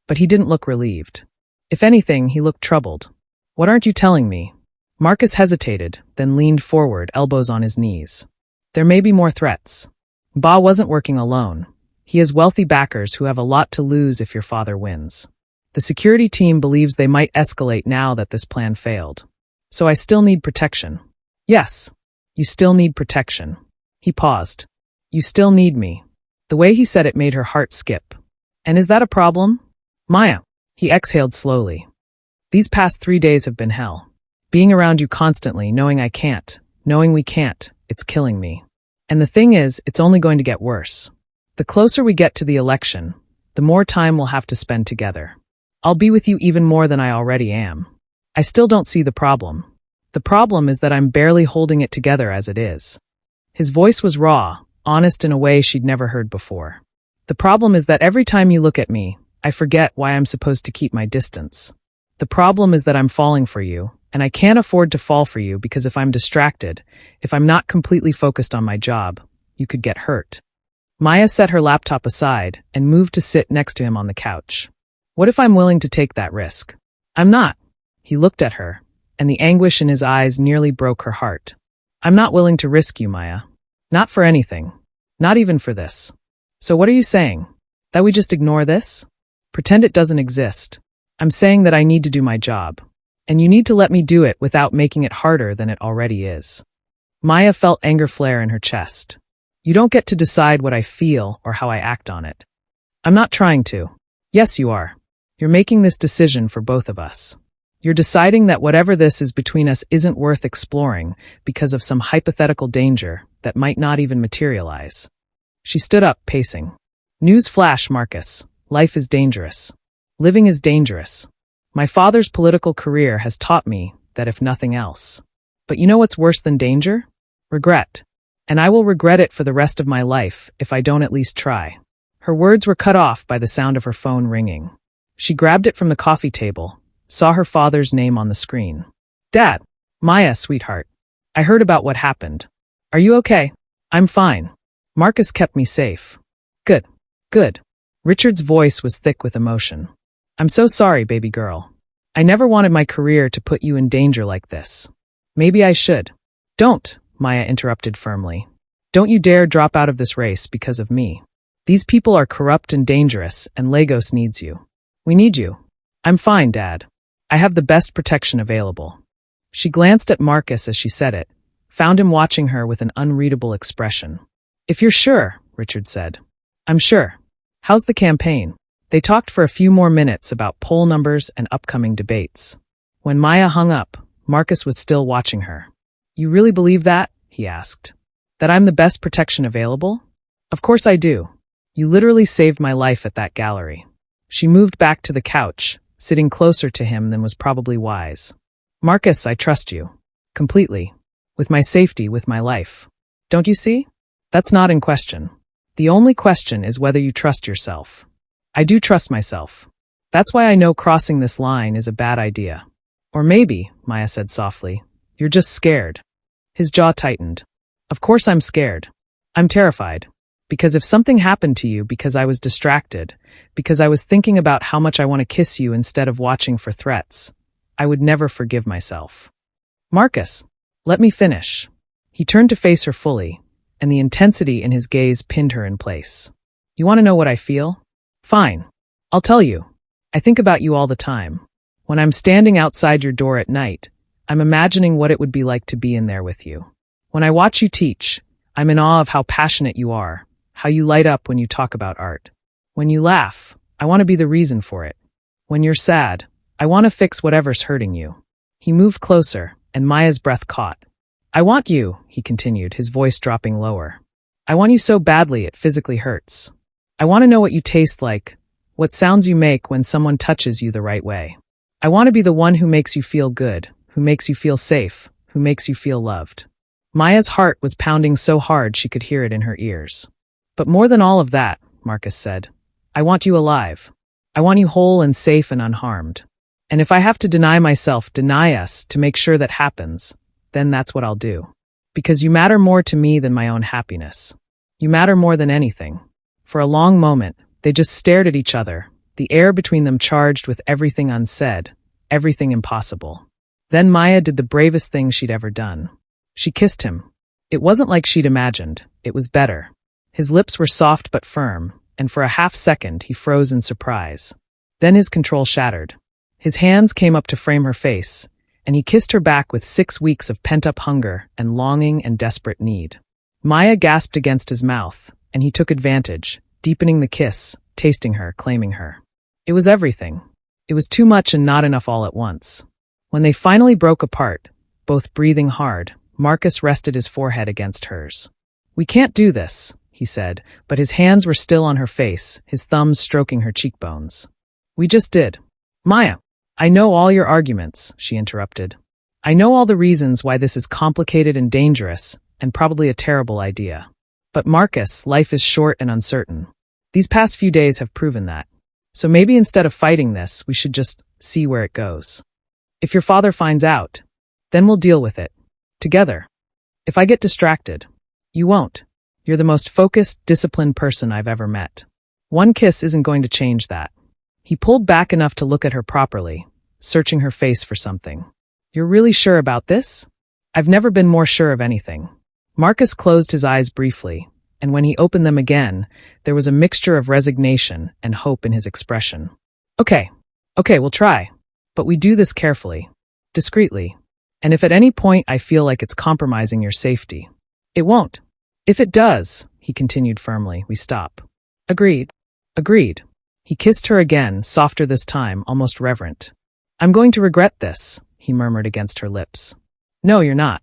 But he didn't look relieved. If anything, he looked troubled. "What aren't you telling me?" Marcus hesitated, then leaned forward, elbows on his knees. "There may be more threats. Mba wasn't working alone. He has wealthy backers who have a lot to lose if your father wins. The security team believes they might escalate now that this plan failed. So I still need protection." "Yes, you still need protection." He paused. "You still need me." The way he said it made her heart skip. "And is that a problem?" "Maya." He exhaled slowly. "These past 3 days have been hell. Being around you constantly, knowing I can't, knowing we can't, it's killing me. And the thing is, it's only going to get worse. The closer we get to the election, the more time we'll have to spend together. I'll be with you even more than I already am. I still don't see the problem. The problem is that I'm barely holding it together as it is." His voice was raw, honest in a way she'd never heard before. "The problem is that every time you look at me, I forget why I'm supposed to keep my distance. The problem is that I'm falling for you, and I can't afford to fall for you because if I'm distracted, if I'm not completely focused on my job, you could get hurt." Maya set her laptop aside and moved to sit next to him on the couch. "What if I'm willing to take that risk?" "I'm not." He looked at her, and the anguish in his eyes nearly broke her heart. "I'm not willing to risk you, Maya. Not for anything. Not even for this. So what are you saying? That we just ignore this? Pretend it doesn't exist? I'm saying that I need to do my job. And you need to let me do it without making it harder than it already is." Maya felt anger flare in her chest. "You don't get to decide what I feel or how I act on it." "I'm not trying to." "Yes, you are. You're making this decision for both of us. You're deciding that whatever this is between us isn't worth exploring because of some hypothetical danger that might not even materialize." She stood up, pacing. "News flash, Marcus. Life is dangerous. Living is dangerous. My father's political career has taught me that, if nothing else. But you know what's worse than danger? Regret. And I will regret it for the rest of my life if I don't at least try. Her words were cut off by the sound of her phone ringing. She grabbed it from the coffee table, saw her father's name on the screen. Dad. Maya, sweetheart. I heard about what happened. Are you okay? I'm fine. Marcus kept me safe. Good. Good. Richard's voice was thick with emotion. I'm so sorry, baby girl. I never wanted my career to put you in danger like this. Maybe I should. Don't, Maya interrupted firmly. Don't you dare drop out of this race because of me. These people are corrupt and dangerous, and Lagos needs you. We need you. I'm fine, Dad. I have the best protection available. She glanced at Marcus as she said it, found him watching her with an unreadable expression. If you're sure, Richard said. I'm sure. How's the campaign? They talked for a few more minutes about poll numbers and upcoming debates. When Maya hung up, Marcus was still watching her. You really believe that? He asked. That I'm the best protection available? Of course I do. You literally saved my life at that gallery. She moved back to the couch, sitting closer to him than was probably wise. Marcus, I trust you. Completely. With my safety, with my life. Don't you see? That's not in question. The only question is whether you trust yourself. I do trust myself. That's why I know crossing this line is a bad idea. Or maybe, Maya said softly, you're just scared. His jaw tightened. Of course I'm scared. I'm terrified. Because if something happened to you because I was distracted, because I was thinking about how much I want to kiss you instead of watching for threats, I would never forgive myself. Marcus, let me finish. He turned to face her fully, and the intensity in his gaze pinned her in place. You want to know what I feel? Fine. I'll tell you. I think about you all the time. When I'm standing outside your door at night, I'm imagining what it would be like to be in there with you. When I watch you teach, I'm in awe of how passionate you are, how you light up when you talk about art. When you laugh, I want to be the reason for it. When you're sad, I want to fix whatever's hurting you. He moved closer, and Maya's breath caught. I want you, he continued, his voice dropping lower. I want you so badly it physically hurts. I want to know what you taste like, what sounds you make when someone touches you the right way. I want to be the one who makes you feel good, who makes you feel safe, who makes you feel loved. Maya's heart was pounding so hard she could hear it in her ears. But more than all of that, Marcus said, I want you alive. I want you whole and safe and unharmed. And if I have to deny myself, deny us, to make sure that happens, then that's what I'll do. Because you matter more to me than my own happiness. You matter more than anything. For a long moment, they just stared at each other, the air between them charged with everything unsaid, everything impossible. Then Maya did the bravest thing she'd ever done. She kissed him. It wasn't like she'd imagined. It was better. His lips were soft but firm, and for a half second he froze in surprise. Then his control shattered. His hands came up to frame her face, and he kissed her back with 6 weeks of pent-up hunger and longing and desperate need. Maya gasped against his mouth, and he took advantage, deepening the kiss, tasting her, claiming her. It was everything. It was too much and not enough all at once. When they finally broke apart, both breathing hard, Marcus rested his forehead against hers. We can't do this, he said, but his hands were still on her face, his thumbs stroking her cheekbones. We just did. Maya, I know all your arguments, she interrupted. I know all the reasons why this is complicated and dangerous, and probably a terrible idea. But Marcus, life is short and uncertain. These past few days have proven that. So maybe instead of fighting this, we should just see where it goes. If your father finds out, then we'll deal with it. Together. If I get distracted, you won't. You're the most focused, disciplined person I've ever met. One kiss isn't going to change that. He pulled back enough to look at her properly, searching her face for something. You're really sure about this? I've never been more sure of anything. Marcus closed his eyes briefly, and when he opened them again, there was a mixture of resignation and hope in his expression. Okay, we'll try. But we do this carefully, discreetly. And if at any point I feel like it's compromising your safety, it won't. If it does, he continued firmly, we stop. Agreed. Agreed. He kissed her again, softer this time, almost reverent. I'm going to regret this, he murmured against her lips. No, you're not.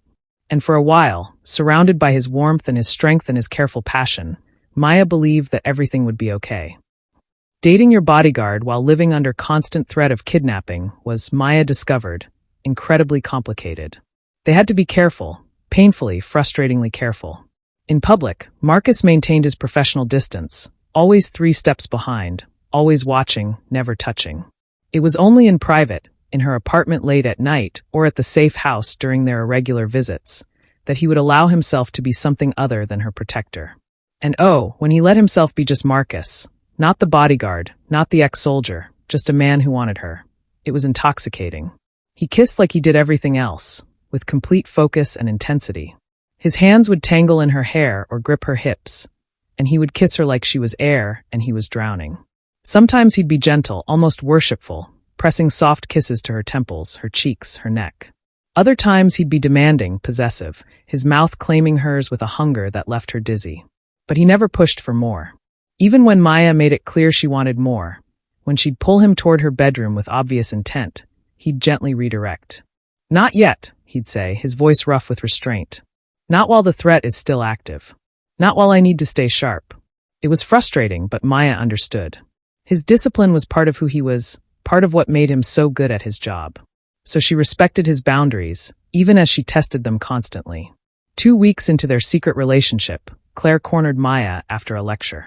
And for a while, surrounded by his warmth and his strength and his careful passion, Maya believed that everything would be okay. Dating your bodyguard while living under constant threat of kidnapping was, Maya discovered, incredibly complicated. They had to be careful, painfully, frustratingly careful. In public, Marcus maintained his professional distance, always 3 steps behind, always watching, never touching. It was only in private, in her apartment late at night or at the safe house during their irregular visits, that he would allow himself to be something other than her protector. And oh, when he let himself be just Marcus, not the bodyguard, not the ex-soldier, just a man who wanted her. It was intoxicating. He kissed like he did everything else, with complete focus and intensity. His hands would tangle in her hair or grip her hips, and he would kiss her like she was air and he was drowning. Sometimes he'd be gentle, almost worshipful, pressing soft kisses to her temples, her cheeks, her neck. Other times he'd be demanding, possessive, his mouth claiming hers with a hunger that left her dizzy. But he never pushed for more. Even when Maya made it clear she wanted more, when she'd pull him toward her bedroom with obvious intent, he'd gently redirect. "Not yet," he'd say, his voice rough with restraint. "Not while the threat is still active. Not while I need to stay sharp." It was frustrating, but Maya understood. His discipline was part of who he was, part of what made him so good at his job. So she respected his boundaries, even as she tested them constantly. 2 weeks into their secret relationship, Claire cornered Maya after a lecture.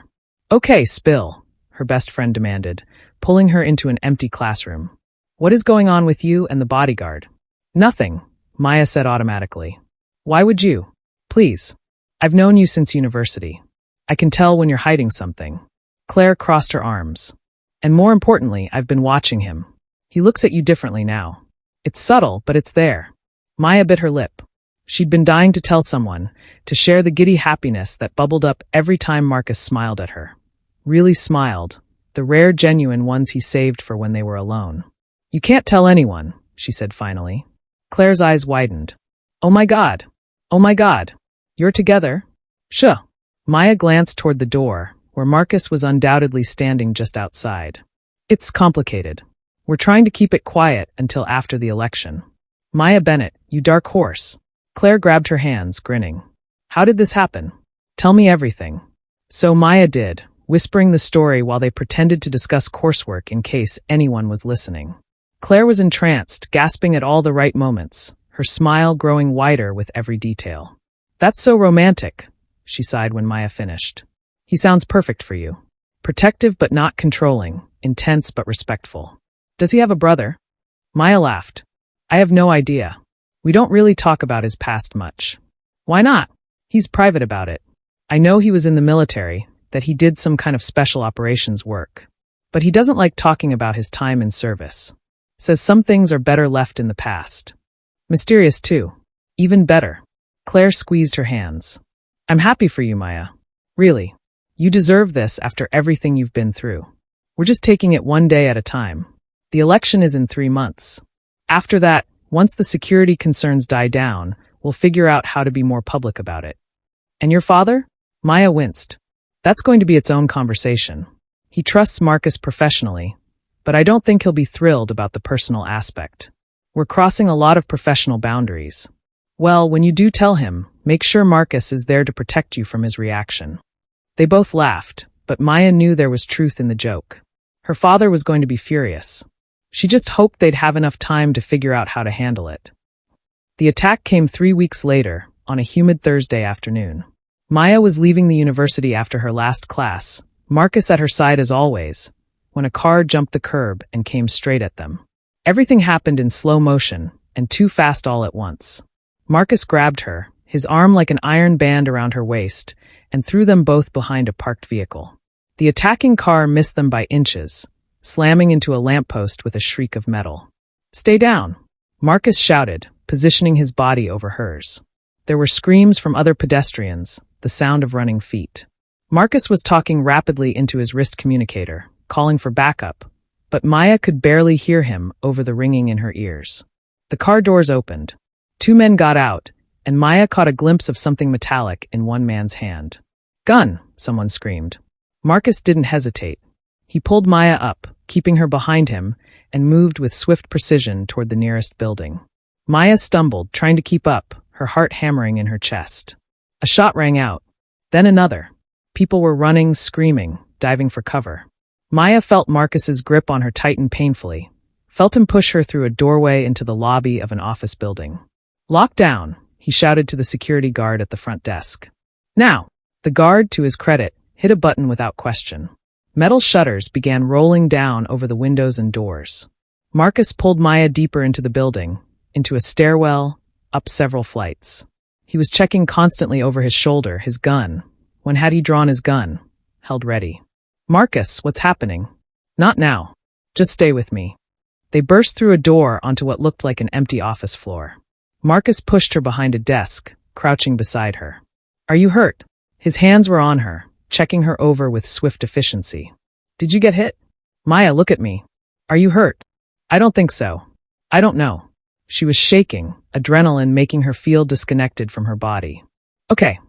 "Okay, spill," her best friend demanded, pulling her into an empty classroom. "What is going on with you and the bodyguard?" "Nothing," Maya said automatically. "Why would you? Please. I've known you since university. I can tell when you're hiding something." Claire crossed her arms. "And more importantly, I've been watching him. He looks at you differently now. It's subtle, but it's there." Maya bit her lip. She'd been dying to tell someone, to share the giddy happiness that bubbled up every time Marcus smiled at her. Really smiled, the rare genuine ones he saved for when they were alone. "You can't tell anyone," she said finally. Claire's eyes widened. "Oh my God. Oh my God. You're together?" "Shuh." Maya glanced toward the door, where Marcus was undoubtedly standing just outside. "It's complicated. We're trying to keep it quiet until after the election." "Maya Bennett, you dark horse." Claire grabbed her hands, grinning. "How did this happen? Tell me everything." So Maya did, whispering the story while they pretended to discuss coursework in case anyone was listening. Claire was entranced, gasping at all the right moments, her smile growing wider with every detail. "That's so romantic," she sighed when Maya finished. "He sounds perfect for you. Protective but not controlling, intense but respectful. Does he have a brother?" Maya laughed. "I have no idea. We don't really talk about his past much." "Why not?" "He's private about it. I know he was in the military, that he did some kind of special operations work. But he doesn't like talking about his time in service. Says some things are better left in the past. Mysterious too. Even better." Claire squeezed her hands. "I'm happy for you, Maya. Really. You deserve this after everything you've been through. We're just taking it one day at a time. The election is in 3 months. After that, once the security concerns die down, we'll figure out how to be more public about it." "And your father?" Maya winced. "That's going to be its own conversation. He trusts Marcus professionally, but I don't think he'll be thrilled about the personal aspect. We're crossing a lot of professional boundaries. Well, when you do tell him, make sure Marcus is there to protect you from his reaction." They both laughed, but Maya knew there was truth in the joke. Her father was going to be furious. She just hoped they'd have enough time to figure out how to handle it. The attack came 3 weeks later, on a humid Thursday afternoon. Maya was leaving the university after her last class, Marcus at her side as always, when a car jumped the curb and came straight at them. Everything happened in slow motion, and too fast all at once. Marcus grabbed her, his arm like an iron band around her waist, and threw them both behind a parked vehicle. The attacking car missed them by inches, slamming into a lamppost with a shriek of metal. "Stay down," Marcus shouted, positioning his body over hers. There were screams from other pedestrians, the sound of running feet. Marcus was talking rapidly into his wrist communicator, calling for backup, but Maya could barely hear him over the ringing in her ears. The car doors opened. 2 men got out, and Maya caught a glimpse of something metallic in one man's hand. "Gun!" someone screamed. Marcus didn't hesitate. He pulled Maya up, keeping her behind him, and moved with swift precision toward the nearest building. Maya stumbled, trying to keep up, her heart hammering in her chest. A shot rang out. Then another. People were running, screaming, diving for cover. Maya felt Marcus's grip on her tighten painfully, felt him push her through a doorway into the lobby of an office building. "Lock down," he shouted to the security guard at the front desk. "Now!" The guard, to his credit, hit a button without question. Metal shutters began rolling down over the windows and doors. Marcus pulled Maya deeper into the building, into a stairwell, up several flights. He was checking constantly over his shoulder, his gun. When had he drawn his gun? Held ready. "Marcus, what's happening?" "Not now. Just stay with me." They burst through a door onto what looked like an empty office floor. Marcus pushed her behind a desk, crouching beside her. "Are you hurt?" His hands were on her, checking her over with swift efficiency. "Did you get hit?" "Maya, look at me. Are you hurt?" "I don't think so. I don't know." She was shaking, adrenaline making her feel disconnected from her body. Okay,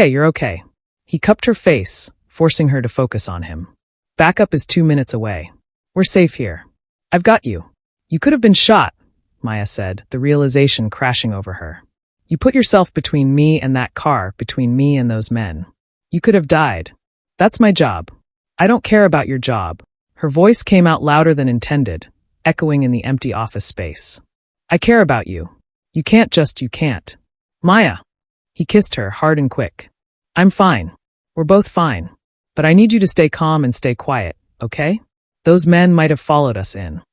you're okay." He cupped her face, forcing her to focus on him. "Backup is 2 minutes away. We're safe here. I've got you." "You could have been shot," Maya said, the realization crashing over her. "You put yourself between me and that car, between me and those men. You could have died. That's my job." "I don't care about your job." Her voice came out louder than intended, echoing in the empty office space. "I care about you. You can't. Maya." He kissed her hard and quick. "I'm fine. We're both fine. But I need you to stay calm and stay quiet, okay? Those men might have followed us in."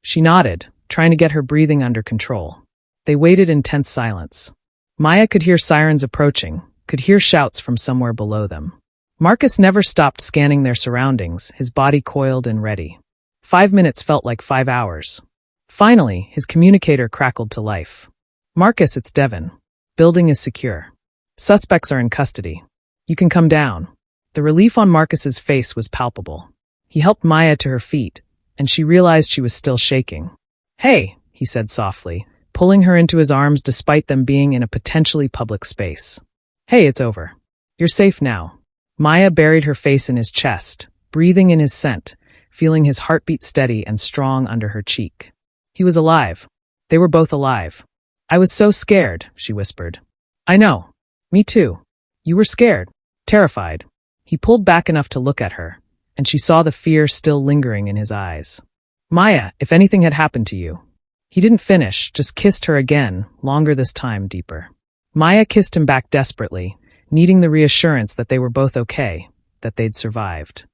She nodded, trying to get her breathing under control. They waited in tense silence. Maya could hear sirens approaching, could hear shouts from somewhere below them. Marcus never stopped scanning their surroundings, his body coiled and ready. 5 minutes felt like 5 hours. Finally, his communicator crackled to life. "Marcus, it's Devon. Building is secure. Suspects are in custody. You can come down." The relief on Marcus's face was palpable. He helped Maya to her feet, and she realized she was still shaking. "Hey," he said softly, pulling her into his arms despite them being in a potentially public space. "Hey, it's over. You're safe now." Maya buried her face in his chest, breathing in his scent, feeling his heartbeat steady and strong under her cheek. He was alive. They were both alive. "I was so scared," she whispered. "I know. Me too. You were scared. Terrified." He pulled back enough to look at her, and she saw the fear still lingering in his eyes. "Maya, if anything had happened to you." He didn't finish, just kissed her again, longer this time, deeper. Maya kissed him back desperately, needing the reassurance that they were both okay, that they'd survived.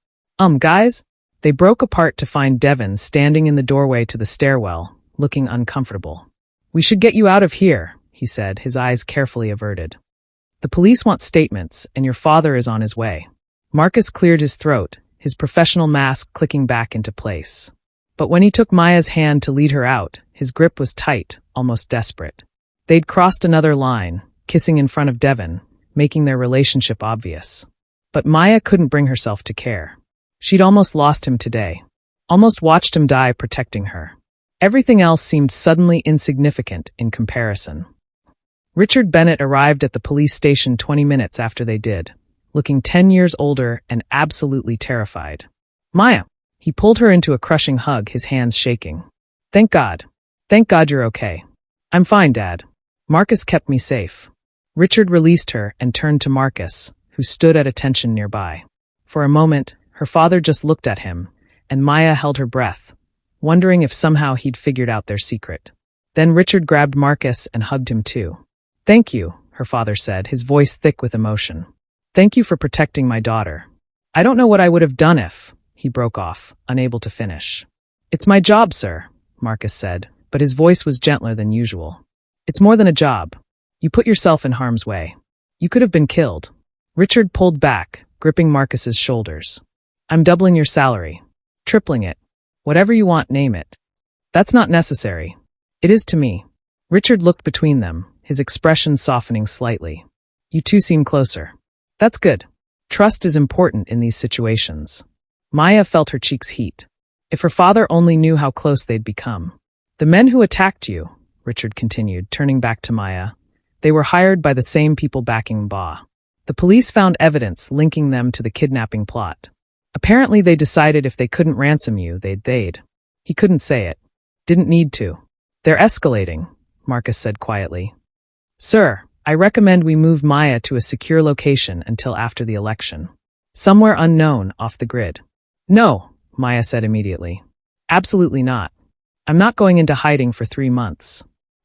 Guys?" They broke apart to find Devon standing in the doorway to the stairwell, looking uncomfortable. "We should get you out of here," he said, his eyes carefully averted. "The police want statements, and your father is on his way." Marcus cleared his throat, his professional mask clicking back into place. But when he took Maya's hand to lead her out, his grip was tight, almost desperate. They'd crossed another line, kissing in front of Devon, making their relationship obvious. But Maya couldn't bring herself to care. She'd almost lost him today. Almost watched him die protecting her. Everything else seemed suddenly insignificant in comparison. Richard Bennett arrived at the police station 20 minutes after they did, looking 10 years older and absolutely terrified. "Maya!" He pulled her into a crushing hug, his hands shaking. Thank God you're okay." "I'm fine, Dad. Marcus kept me safe." Richard released her and turned to Marcus, who stood at attention nearby. For a moment, her father just looked at him, and Maya held her breath, wondering if somehow he'd figured out their secret. Then Richard grabbed Marcus and hugged him too. "Thank you," her father said, his voice thick with emotion. "Thank you for protecting my daughter. I don't know what I would have done if—" He broke off, unable to finish. "It's my job, sir," Marcus said, but his voice was gentler than usual. "It's more than a job. You put yourself in harm's way. You could have been killed." Richard pulled back, gripping Marcus's shoulders. "I'm doubling your salary. Tripling it. Whatever you want, name it." "That's not necessary." "It is to me." Richard looked between them, his expression softening slightly. "You two seem closer." "That's good. Trust is important in these situations." Maya felt her cheeks heat. If her father only knew how close they'd become. "The men who attacked you," Richard continued, turning back to Maya, "they were hired by the same people backing Ba. The police found evidence linking them to the kidnapping plot. Apparently they decided if they couldn't ransom you, they'd. He couldn't say it. Didn't need to. "They're escalating," Marcus said quietly. "Sir, I recommend we move Maya to a secure location until after the election. Somewhere unknown, off the grid." "No," Maya said immediately. Absolutely not. I'm not going into hiding for 3 months.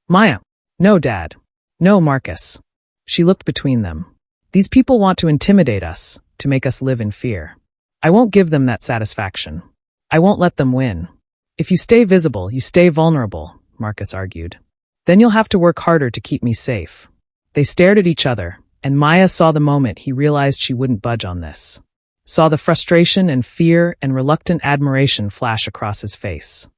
Maya. No, Dad. No, Marcus. She looked between them. These people want to intimidate us, to make us live in fear. I won't give them that satisfaction. I won't let them win. If you stay visible, you stay vulnerable, Marcus argued. Then you'll have to work harder to keep me safe. They stared at each other, and Maya saw the moment he realized she wouldn't budge on this. Saw the frustration and fear and reluctant admiration flash across his face.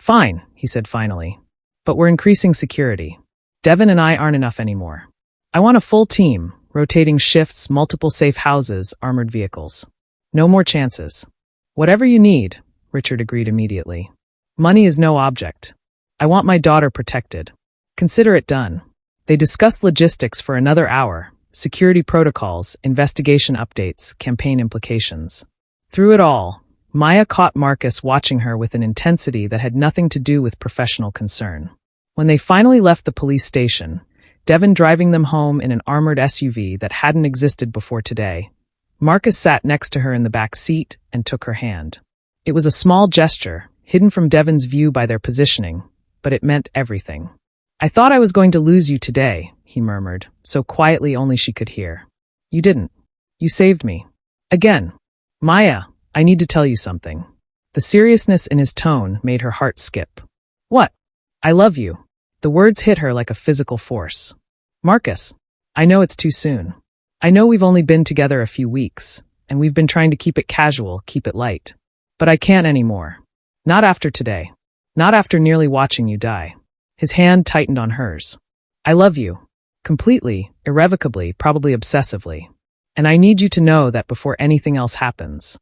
Fine, he said finally. But we're increasing security. Devin and I aren't enough anymore. I want a full team, rotating shifts, multiple safe houses, armored vehicles. No more chances. Whatever you need, Richard agreed immediately. Money is no object. I want my daughter protected. Consider it done. They discussed logistics for another hour, security protocols, investigation updates, campaign implications. Through it all, Maya caught Marcus watching her with an intensity that had nothing to do with professional concern. When they finally left the police station, Devin driving them home in an armored SUV that hadn't existed before today, Marcus sat next to her in the back seat and took her hand. It was a small gesture, hidden from Devin's view by their positioning, but it meant everything. I thought I was going to lose you today, he murmured, so quietly only she could hear. You didn't. You saved me. Again. Maya, I need to tell you something. The seriousness in his tone made her heart skip. What? I love you. The words hit her like a physical force. Marcus, I know it's too soon. I know we've only been together a few weeks, and we've been trying to keep it casual, keep it light. But I can't anymore. Not after today. Not after nearly watching you die. His hand tightened on hers. I love you. Completely, irrevocably, probably obsessively. And I need you to know that before anything else happens.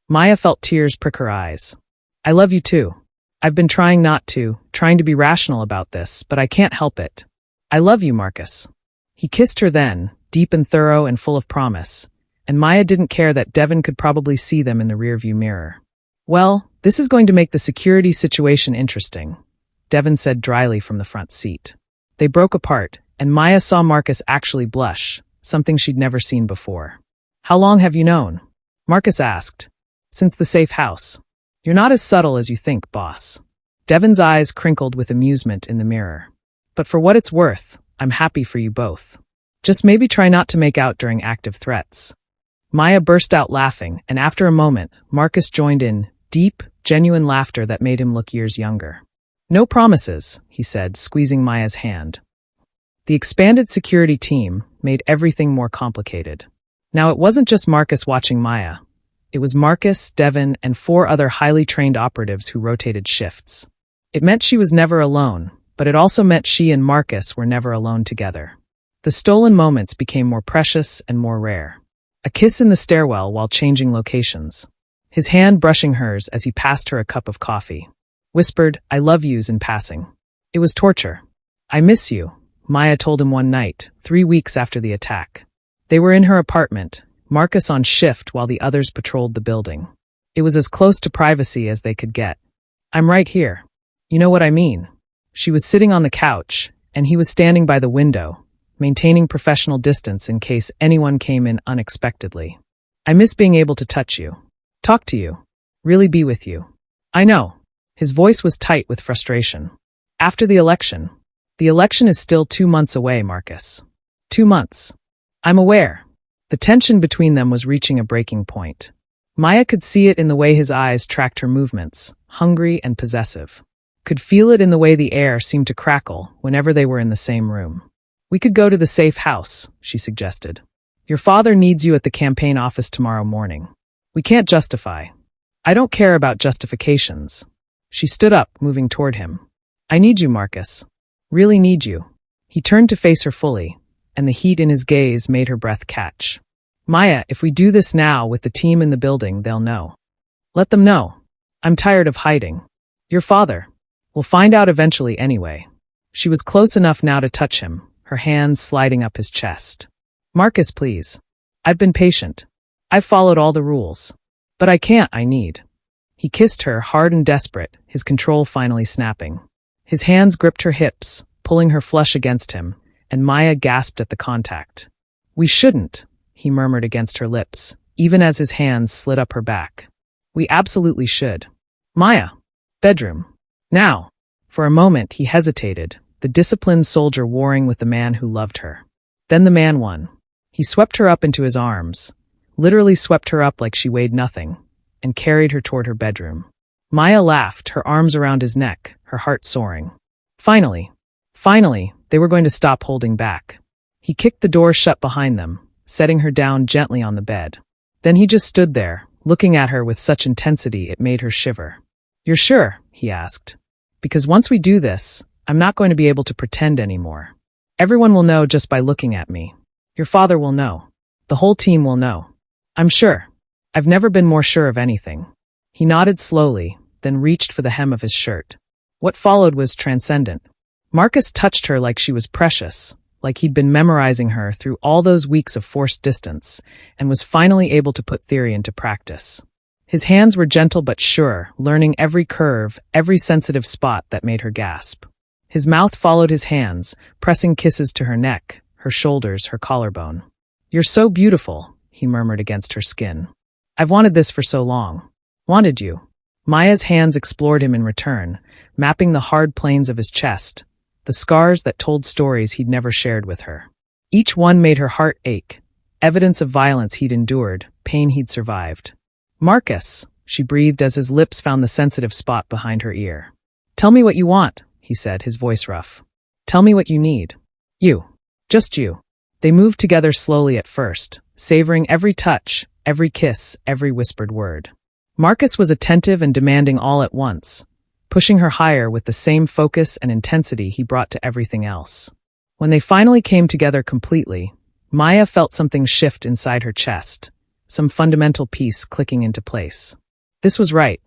Maya felt tears prick her eyes. I love you too. I've been trying to be rational about this, but I can't help it. I love you, Marcus. He kissed her then, deep and thorough and full of promise, and Maya didn't care that Devin could probably see them in the rearview mirror. Well, this is going to make the security situation interesting, Devin said dryly from the front seat. They broke apart, and Maya saw Marcus actually blush, something she'd never seen before. How long have you known? Marcus asked. Since the safe house. You're not as subtle as you think, boss. Devin's eyes crinkled with amusement in the mirror. But for what it's worth, I'm happy for you both. Just maybe try not to make out during active threats. Maya burst out laughing, and after a moment, Marcus joined in, deep, genuine laughter that made him look years younger. No promises, he said, squeezing Maya's hand. The expanded security team made everything more complicated. Now it wasn't just Marcus watching Maya. It was Marcus, Devin, and 4 other highly trained operatives who rotated shifts. It meant she was never alone, but it also meant she and Marcus were never alone together. The stolen moments became more precious and more rare. A kiss in the stairwell while changing locations. His hand brushing hers as he passed her a cup of coffee. Whispered, I love yous in passing. It was torture. I miss you, Maya told him one night, 3 weeks after the attack. They were in her apartment, Marcus on shift while the others patrolled the building. It was as close to privacy as they could get. I'm right here. You know what I mean. She was sitting on the couch, and he was standing by the window, maintaining professional distance in case anyone came in unexpectedly. I miss being able to touch you. Talk to you. Really be with you. I know. His voice was tight with frustration. After the election. The election is still 2 months away, Marcus. 2 months. I'm aware. The tension between them was reaching a breaking point. Maya could see it in the way his eyes tracked her movements, hungry and possessive. Could feel it in the way the air seemed to crackle whenever they were in the same room. We could go to the safe house, she suggested. Your father needs you at the campaign office tomorrow morning. We can't justify. I don't care about justifications. She stood up, moving toward him. I need you, Marcus. Really need you. He turned to face her fully, and the heat in his gaze made her breath catch. Maya, if we do this now with the team in the building, they'll know. Let them know. I'm tired of hiding. Your father. We'll find out eventually anyway. She was close enough now to touch him, her hands sliding up his chest. Marcus, please. I've been patient. I've followed all the rules. But I can't, I need. He kissed her, hard and desperate, his control finally snapping. His hands gripped her hips, pulling her flush against him, and Maya gasped at the contact. We shouldn't, he murmured against her lips, even as his hands slid up her back. We absolutely should. Maya. Bedroom. Now. For a moment, he hesitated, the disciplined soldier warring with the man who loved her. Then the man won. He swept her up into his arms, literally swept her up like she weighed nothing, and carried her toward her bedroom. Maya laughed, her arms around his neck, her heart soaring. Finally, they were going to stop holding back. He kicked the door shut behind them, setting her down gently on the bed. Then he just stood there, looking at her with such intensity it made her shiver. "You're sure?" he asked. "Because once we do this, I'm not going to be able to pretend anymore. Everyone will know just by looking at me. Your father will know. The whole team will know. I'm sure. I've never been more sure of anything." He nodded slowly, then reached for the hem of his shirt. What followed was transcendent. Marcus touched her like she was precious, like he'd been memorizing her through all those weeks of forced distance, and was finally able to put theory into practice. His hands were gentle but sure, learning every curve, every sensitive spot that made her gasp. His mouth followed his hands, pressing kisses to her neck, her shoulders, her collarbone. "You're so beautiful," he murmured against her skin. "I've wanted this for so long." "Wanted you." Maya's hands explored him in return, mapping the hard planes of his chest, the scars that told stories he'd never shared with her. Each one made her heart ache, evidence of violence he'd endured, pain he'd survived. "Marcus," she breathed as his lips found the sensitive spot behind her ear. "Tell me what you want," he said, his voice rough. "Tell me what you need. You. Just you." They moved together slowly at first, savoring every touch, every kiss, every whispered word. Marcus was attentive and demanding all at once, pushing her higher with the same focus and intensity he brought to everything else. When they finally came together completely, Maya felt something shift inside her chest, some fundamental piece clicking into place. This was right.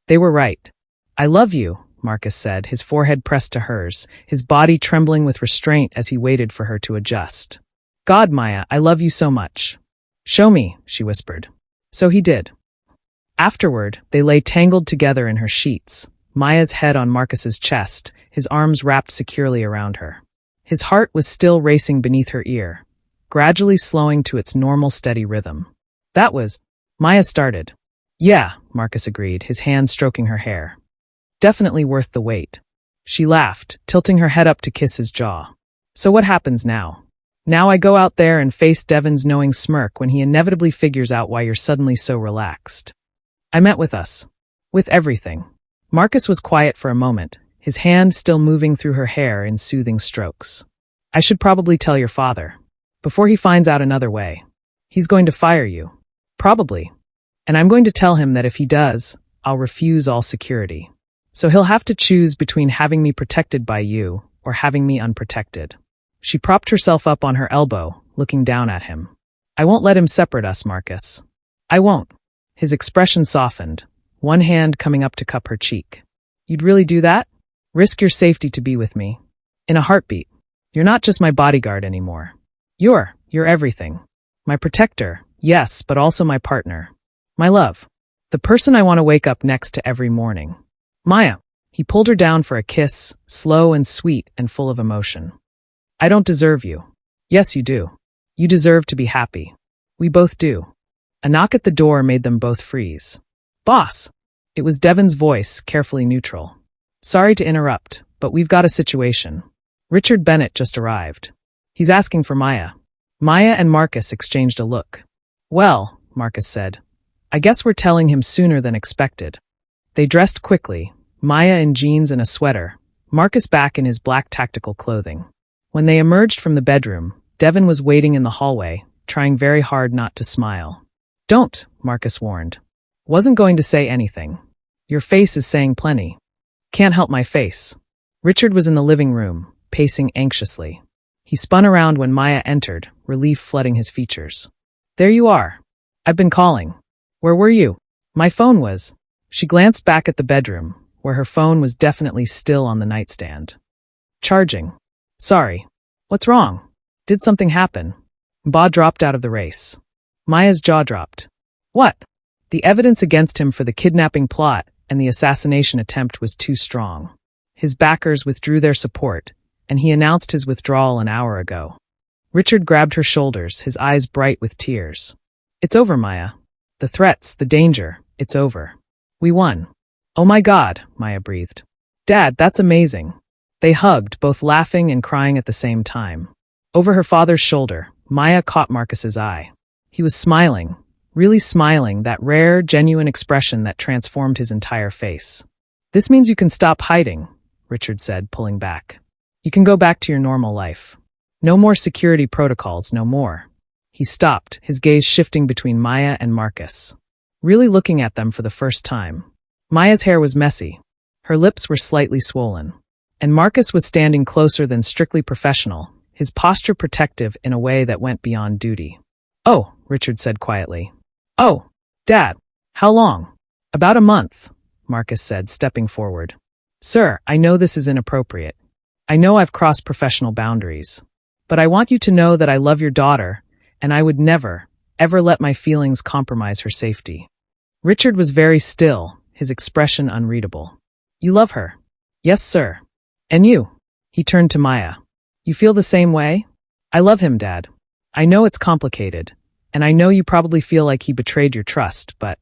They were right. "I love you," Marcus said, his forehead pressed to hers, his body trembling with restraint as he waited for her to adjust. "God, Maya, I love you so much." "Show me," she whispered. So he did. Afterward, they lay tangled together in her sheets, Maya's head on Marcus's chest, his arms wrapped securely around her. His heart was still racing beneath her ear, gradually slowing to its normal steady rhythm. "That was..." Maya started. "Yeah," Marcus agreed, his hand stroking her hair. "Definitely worth the wait." She laughed, tilting her head up to kiss his jaw. "So what happens now?" "Now I go out there and face Devon's knowing smirk when he inevitably figures out why you're suddenly so relaxed." "I met with us. With everything." Marcus was quiet for a moment, his hand still moving through her hair in soothing strokes. "I should probably tell your father. Before he finds out another way. He's going to fire you. Probably. And I'm going to tell him that if he does, I'll refuse all security. So he'll have to choose between having me protected by you or having me unprotected." She propped herself up on her elbow, looking down at him. "I won't let him separate us, Marcus. I won't." His expression softened, one hand coming up to cup her cheek. "You'd really do that? Risk your safety to be with me? In a heartbeat. You're not just my bodyguard anymore. You're everything. My protector, yes, but also my partner. My love. The person I want to wake up next to every morning." "Maya." He pulled her down for a kiss, slow and sweet and full of emotion. "I don't deserve you." "Yes, you do. You deserve to be happy. We both do." A knock at the door made them both freeze. "Boss." It was Devon's voice, carefully neutral. "Sorry to interrupt, but we've got a situation. Richard Bennett just arrived. He's asking for Maya." Maya and Marcus exchanged a look. "Well," Marcus said, "I guess we're telling him sooner than expected." They dressed quickly, Maya in jeans and a sweater, Marcus back in his black tactical clothing. When they emerged from the bedroom, Devon was waiting in the hallway, trying very hard not to smile. "Don't," Marcus warned. "Wasn't going to say anything. Your face is saying plenty." "Can't help my face." Richard was in the living room, pacing anxiously. He spun around when Maya entered, relief flooding his features. "There you are. I've been calling. Where were you?" "My phone was." She glanced back at the bedroom, where her phone was definitely still on the nightstand. "Charging. Sorry. What's wrong? Did something happen?" Ba dropped out of the race. Maya's jaw dropped. "What?" The evidence against him for the kidnapping plot and the assassination attempt was too strong. His backers withdrew their support, and he announced his withdrawal an hour ago. Richard grabbed her shoulders, his eyes bright with tears. "It's over, Maya. The threats, the danger, It's over. We won. Oh my God, Maya breathed. Dad, that's amazing. They hugged, both laughing and crying at the same time. Over her father's shoulder, Maya caught Marcus's eye. He was smiling, really smiling, that rare, genuine expression that transformed his entire face. This means you can stop hiding, Richard said, pulling back. You can go back to your normal life. No more security protocols, no more. He stopped, his gaze shifting between Maya and Marcus, really looking at them for the first time. Maya's hair was messy. Her lips were slightly swollen. And Marcus was standing closer than strictly professional, his posture protective in a way that went beyond duty. Oh, Richard said quietly. Oh, Dad, how long? About a month, Marcus said, stepping forward. Sir, I know this is inappropriate. I know I've crossed professional boundaries. But I want you to know that I love your daughter, and I would never, ever let my feelings compromise her safety. Richard was very still, his expression unreadable. You love her? Yes, sir. And you? He turned to Maya. You feel the same way? I love him, Dad. I know it's complicated, and I know you probably feel like he betrayed your trust, but…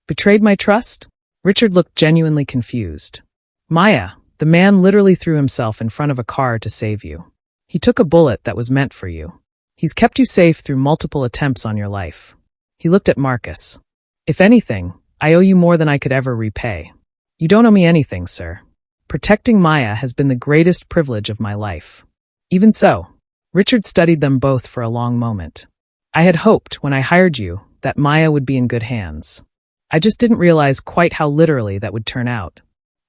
Betrayed my trust? Richard looked genuinely confused. Maya, the man literally threw himself in front of a car to save you. He took a bullet that was meant for you. He's kept you safe through multiple attempts on your life. He looked at Marcus. If anything, I owe you more than I could ever repay. You don't owe me anything, sir. Protecting Maya has been the greatest privilege of my life. Even so, Richard studied them both for a long moment. I had hoped, when I hired you, that Maya would be in good hands. I just didn't realize quite how literally that would turn out.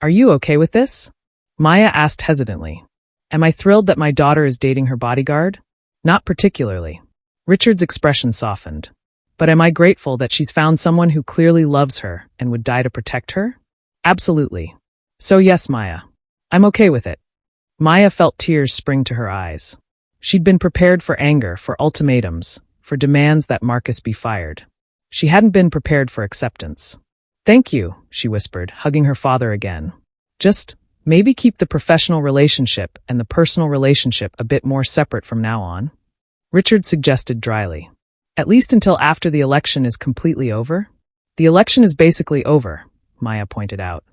Are you okay with this? Maya asked hesitantly. Am I thrilled that my daughter is dating her bodyguard? Not particularly. Richard's expression softened. But am I grateful that she's found someone who clearly loves her and would die to protect her? Absolutely. So yes, Maya. I'm okay with it. Maya felt tears spring to her eyes. She'd been prepared for anger, for ultimatums, for demands that Marcus be fired. She hadn't been prepared for acceptance. Thank you, she whispered, hugging her father again. Just, maybe keep the professional relationship and the personal relationship a bit more separate from now on. Richard suggested dryly. At least until after the election is completely over? The election is basically over, Maya pointed out.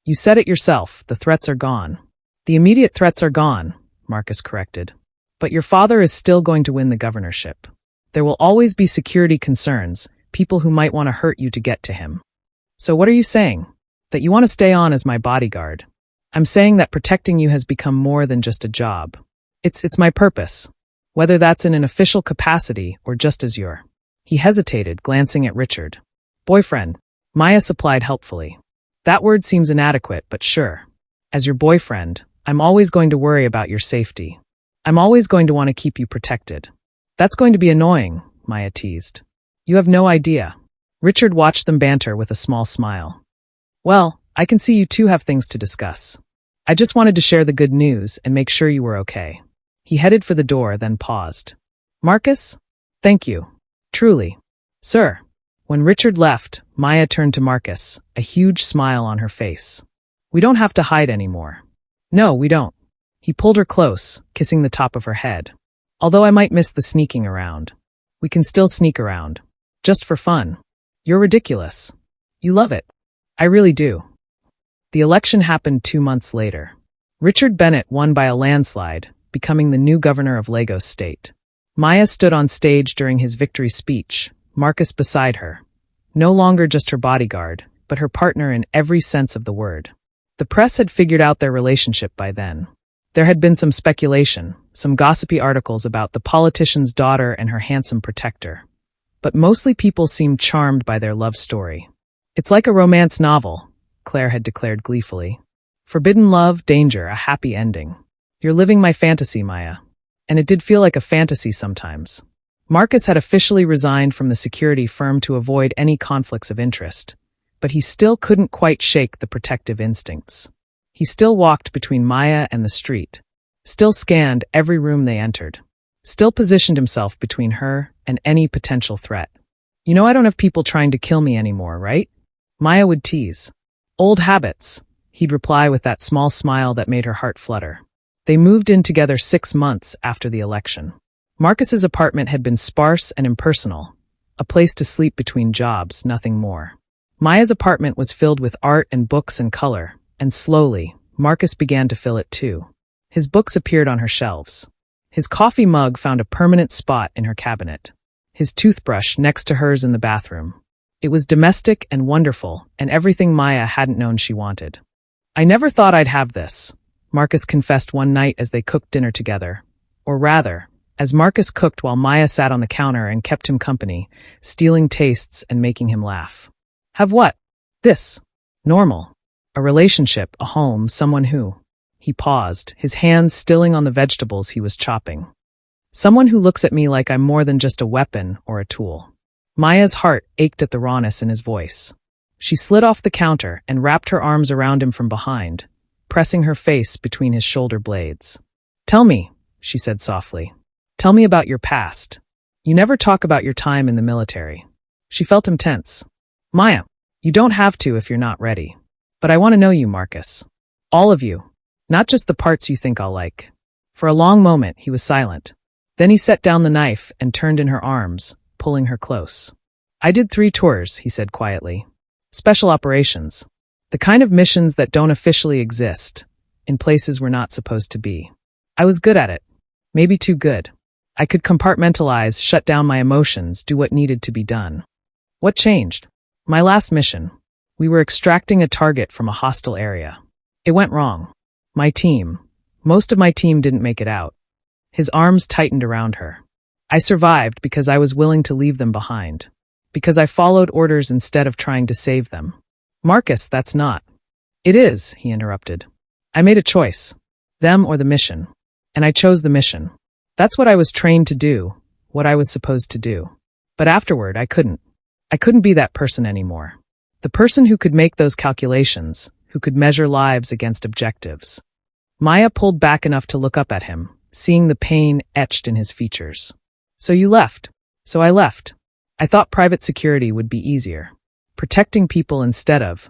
You said it yourself, the threats are gone. The immediate threats are gone, Marcus corrected. But your father is still going to win the governorship. There will always be security concerns, people who might want to hurt you to get to him. So what are you saying? That you want to stay on as my bodyguard? I'm saying that protecting you has become more than just a job. It's my purpose. Whether that's in an official capacity or just as your… He hesitated, glancing at Richard. Boyfriend, Maya supplied helpfully. That word seems inadequate, but sure. As your boyfriend, I'm always going to worry about your safety. I'm always going to want to keep you protected. That's going to be annoying, Maya teased. You have no idea. Richard watched them banter with a small smile. Well, I can see you two have things to discuss. I just wanted to share the good news and make sure you were okay. He headed for the door, then paused. Marcus? Thank you. Truly. Sir. When Richard left, Maya turned to Marcus, a huge smile on her face. We don't have to hide anymore. No, we don't. He pulled her close, kissing the top of her head. Although I might miss the sneaking around. We can still sneak around. Just for fun. You're ridiculous. You love it. I really do. The election happened 2 months later. Richard Bennett won by a landslide, becoming the new governor of Lagos State. Maya stood on stage during his victory speech, Marcus beside her. No longer just her bodyguard, but her partner in every sense of the word. The press had figured out their relationship by then. There had been some speculation, some gossipy articles about the politician's daughter and her handsome protector. But mostly people seemed charmed by their love story. It's like a romance novel, Claire had declared gleefully. Forbidden love, danger, a happy ending. You're living my fantasy, Maya. And it did feel like a fantasy sometimes. Marcus had officially resigned from the security firm to avoid any conflicts of interest, but he still couldn't quite shake the protective instincts. He still walked between Maya and the street, still scanned every room they entered, still positioned himself between her and any potential threat. You know I don't have people trying to kill me anymore, right? Maya would tease. Old habits, he'd reply with that small smile that made her heart flutter. They moved in together 6 months after the election. Marcus's apartment had been sparse and impersonal, a place to sleep between jobs, nothing more. Maya's apartment was filled with art and books and color, and slowly, Marcus began to fill it too. His books appeared on her shelves. His coffee mug found a permanent spot in her cabinet. His toothbrush next to hers in the bathroom. It was domestic and wonderful, and everything Maya hadn't known she wanted. "I never thought I'd have this," Marcus confessed one night as they cooked dinner together. Or rather, as Marcus cooked while Maya sat on the counter and kept him company, stealing tastes and making him laugh. "Have what?" "This. Normal. A relationship, a home, someone who—" He paused, his hands stilling on the vegetables he was chopping. "Someone who looks at me like I'm more than just a weapon or a tool." Maya's heart ached at the rawness in his voice. She slid off the counter and wrapped her arms around him from behind, pressing her face between his shoulder blades. "Tell me," she said softly. "Tell me about your past. You never talk about your time in the military." She felt him tense. "Maya, you don't have to if you're not ready. But I want to know you, Marcus. All of you. Not just the parts you think I'll like." For a long moment, he was silent. Then he set down the knife and turned in her arms, pulling her close. "I did 3 tours," he said quietly. "Special operations. The kind of missions that don't officially exist, in places we're not supposed to be. I was good at it. Maybe too good. I could compartmentalize, shut down my emotions, do what needed to be done." "What changed?" "My last mission. We were extracting a target from a hostile area. It went wrong. Most of my team didn't make it out." His arms tightened around her. "I survived because I was willing to leave them behind. Because I followed orders instead of trying to save them." "Marcus, that's not—" "It is," he interrupted. "I made a choice. Them or the mission. And I chose the mission. That's what I was trained to do, what I was supposed to do. But afterward, I couldn't. I couldn't be that person anymore. The person who could make those calculations, who could measure lives against objectives." Maya pulled back enough to look up at him, seeing the pain etched in his features. "So you left." "So I left. I thought private security would be easier. Protecting people instead of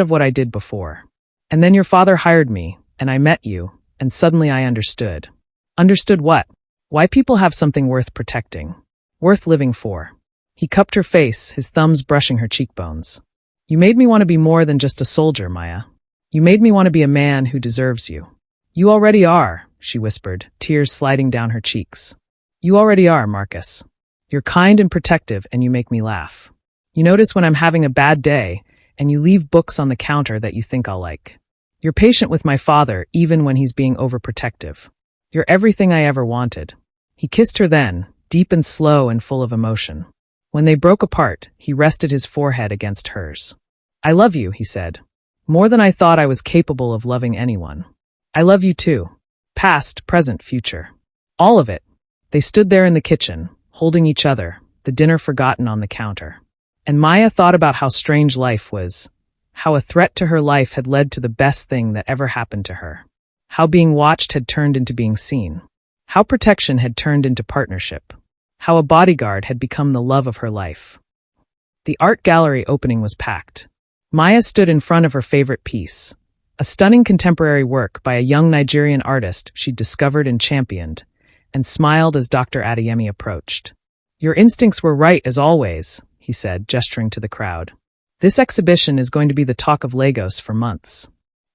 what I did before. And then your father hired me, and I met you, and suddenly I understood." "Understood what?" "Why people have something worth protecting. Worth living for." He cupped her face, his thumbs brushing her cheekbones. "You made me want to be more than just a soldier, Maya. You made me want to be a man who deserves you." "You already are," she whispered, tears sliding down her cheeks. "You already are, Marcus. You're kind and protective, and you make me laugh. You notice when I'm having a bad day, and you leave books on the counter that you think I'll like. You're patient with my father, even when he's being overprotective. You're everything I ever wanted." He kissed her then, deep and slow and full of emotion. When they broke apart, he rested his forehead against hers. "I love you," he said. "More than I thought I was capable of loving anyone. I love you too. Past, present, future. All of it." They stood there in the kitchen, holding each other, the dinner forgotten on the counter. And Maya thought about how strange life was. How a threat to her life had led to the best thing that ever happened to her. How being watched had turned into being seen. How protection had turned into partnership. How a bodyguard had become the love of her life. The art gallery opening was packed. Maya stood in front of her favorite piece, a stunning contemporary work by a young Nigerian artist she'd discovered and championed, and smiled as Dr. Adeyemi approached. "Your instincts were right as always," he said, gesturing to the crowd. "This exhibition is going to be the talk of Lagos for months.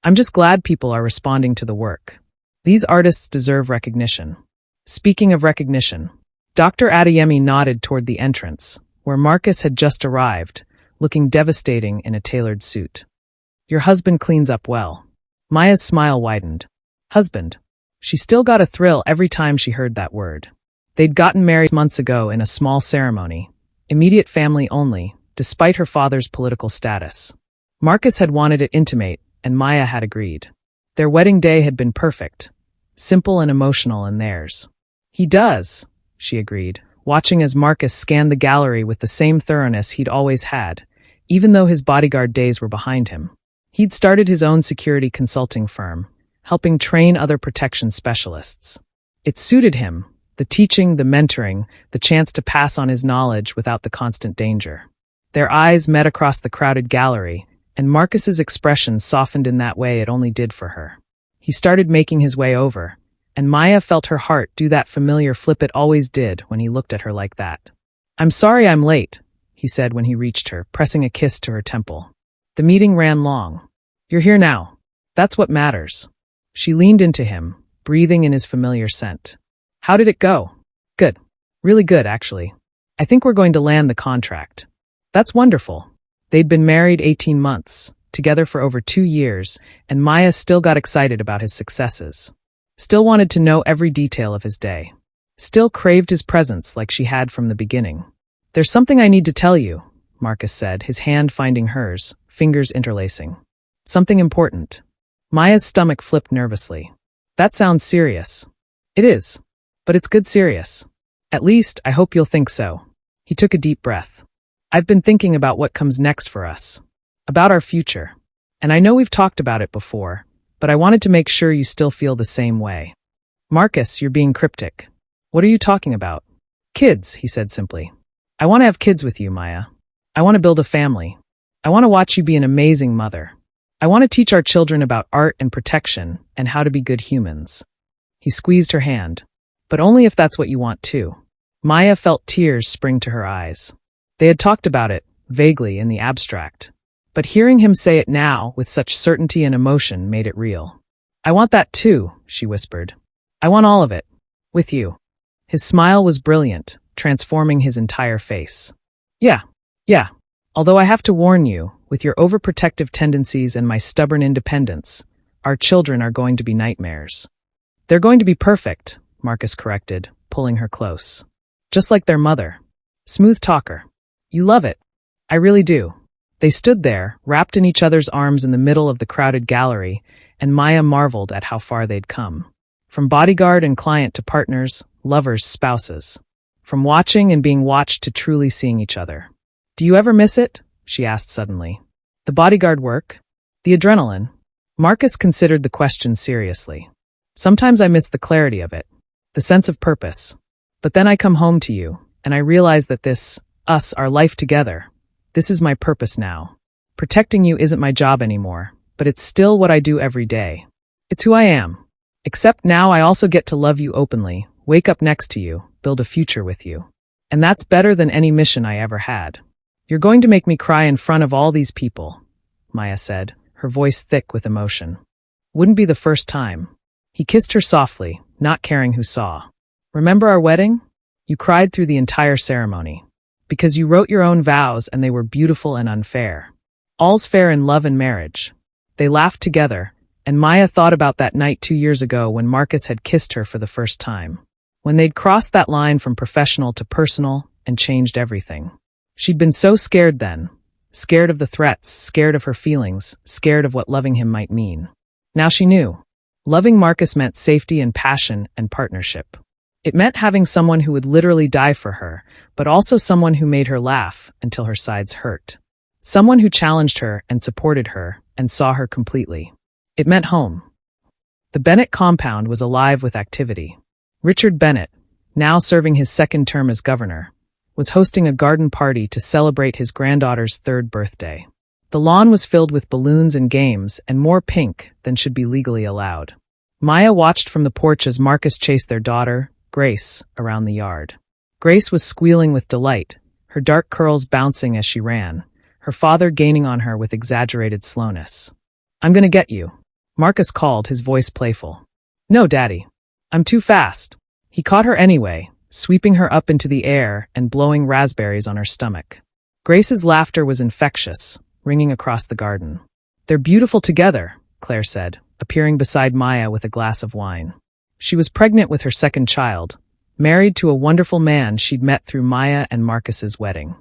I'm just glad people are responding to the work. These artists deserve recognition." Speaking of recognition, Dr. Adeyemi nodded toward the entrance, where Marcus had just arrived, looking devastating in a tailored suit. "Your husband cleans up well." Maya's smile widened. Husband. She still got a thrill every time she heard that word. They'd gotten married months ago in a small ceremony, immediate family only, despite her father's political status. Marcus had wanted it intimate, and Maya had agreed. Their wedding day had been perfect, simple and emotional in theirs. "He does," she agreed, watching as Marcus scanned the gallery with the same thoroughness he'd always had, even though his bodyguard days were behind him. He'd started his own security consulting firm, helping train other protection specialists. It suited him, the teaching, the mentoring, the chance to pass on his knowledge without the constant danger. Their eyes met across the crowded gallery, and Marcus's expression softened in that way it only did for her. He started making his way over, and Maya felt her heart do that familiar flip it always did when he looked at her like that. "I'm sorry I'm late," he said when he reached her, pressing a kiss to her temple. The meeting ran long. You're here now. That's what matters. She leaned into him, breathing in his familiar scent. How did it go? Good. Really good, actually. I think we're going to land the contract. That's wonderful. They'd been married 18 months, together for over 2 years, and Maya still got excited about his successes. Still wanted to know every detail of his day. Still craved his presence like she had from the beginning. There's something I need to tell you, Marcus said, his hand finding hers, fingers interlacing. Something important. Maya's stomach flipped nervously. That sounds serious. It is. But it's good serious. At least, I hope you'll think so. He took a deep breath. I've been thinking about what comes next for us. About our future. And I know we've talked about it before, but I wanted to make sure you still feel the same way. Marcus, you're being cryptic. What are you talking about? Kids, he said simply. I want to have kids with you, Maya. I want to build a family. I want to watch you be an amazing mother. I want to teach our children about art and protection and how to be good humans. He squeezed her hand. But only if that's what you want too. Maya felt tears spring to her eyes. They had talked about it, vaguely, in the abstract. But hearing him say it now, with such certainty and emotion, made it real. I want that too, she whispered. I want all of it. With you. His smile was brilliant, transforming his entire face. Yeah. Although I have to warn you, with your overprotective tendencies and my stubborn independence, our children are going to be nightmares. They're going to be perfect, Marcus corrected, pulling her close. Just like their mother. Smooth talker. You love it. I really do. They stood there, wrapped in each other's arms in the middle of the crowded gallery, and Maya marveled at how far they'd come. From bodyguard and client to partners, lovers, spouses. From watching and being watched to truly seeing each other. Do you ever miss it? She asked suddenly. The bodyguard work? The adrenaline? Marcus considered the question seriously. Sometimes I miss the clarity of it. The sense of purpose. But then I come home to you, and I realize that our life together, this is my purpose now. Protecting you isn't my job anymore, but it's still what I do every day. It's who I am. Except now I also get to love you openly, wake up next to you, build a future with you. And that's better than any mission I ever had. You're going to make me cry in front of all these people, Maya said, her voice thick with emotion. Wouldn't be the first time. He kissed her softly, not caring who saw. Remember our wedding? You cried through the entire ceremony. Because you wrote your own vows and they were beautiful and unfair. All's fair in love and marriage. They laughed together, and Maya thought about that night 2 years ago when Marcus had kissed her for the first time. When they'd crossed that line from professional to personal and changed everything. She'd been so scared then. Scared of the threats, scared of her feelings, scared of what loving him might mean. Now she knew. Loving Marcus meant safety and passion and partnership. It meant having someone who would literally die for her, but also someone who made her laugh until her sides hurt. Someone who challenged her and supported her and saw her completely. It meant home. The Bennett compound was alive with activity. Richard Bennett, now serving his second term as governor, was hosting a garden party to celebrate his granddaughter's 3rd birthday. The lawn was filled with balloons and games and more pink than should be legally allowed. Maya watched from the porch as Marcus chased their daughter, Grace, around the yard. Grace was squealing with delight, her dark curls bouncing as she ran, her father gaining on her with exaggerated slowness. I'm gonna get you, Marcus called, his voice playful. No, Daddy. I'm too fast. He caught her anyway, sweeping her up into the air and blowing raspberries on her stomach. Grace's laughter was infectious, ringing across the garden. They're beautiful together, Claire said, appearing beside Maya with a glass of wine. She was pregnant with her 2nd child, married to a wonderful man she'd met through Maya and Marcus's wedding.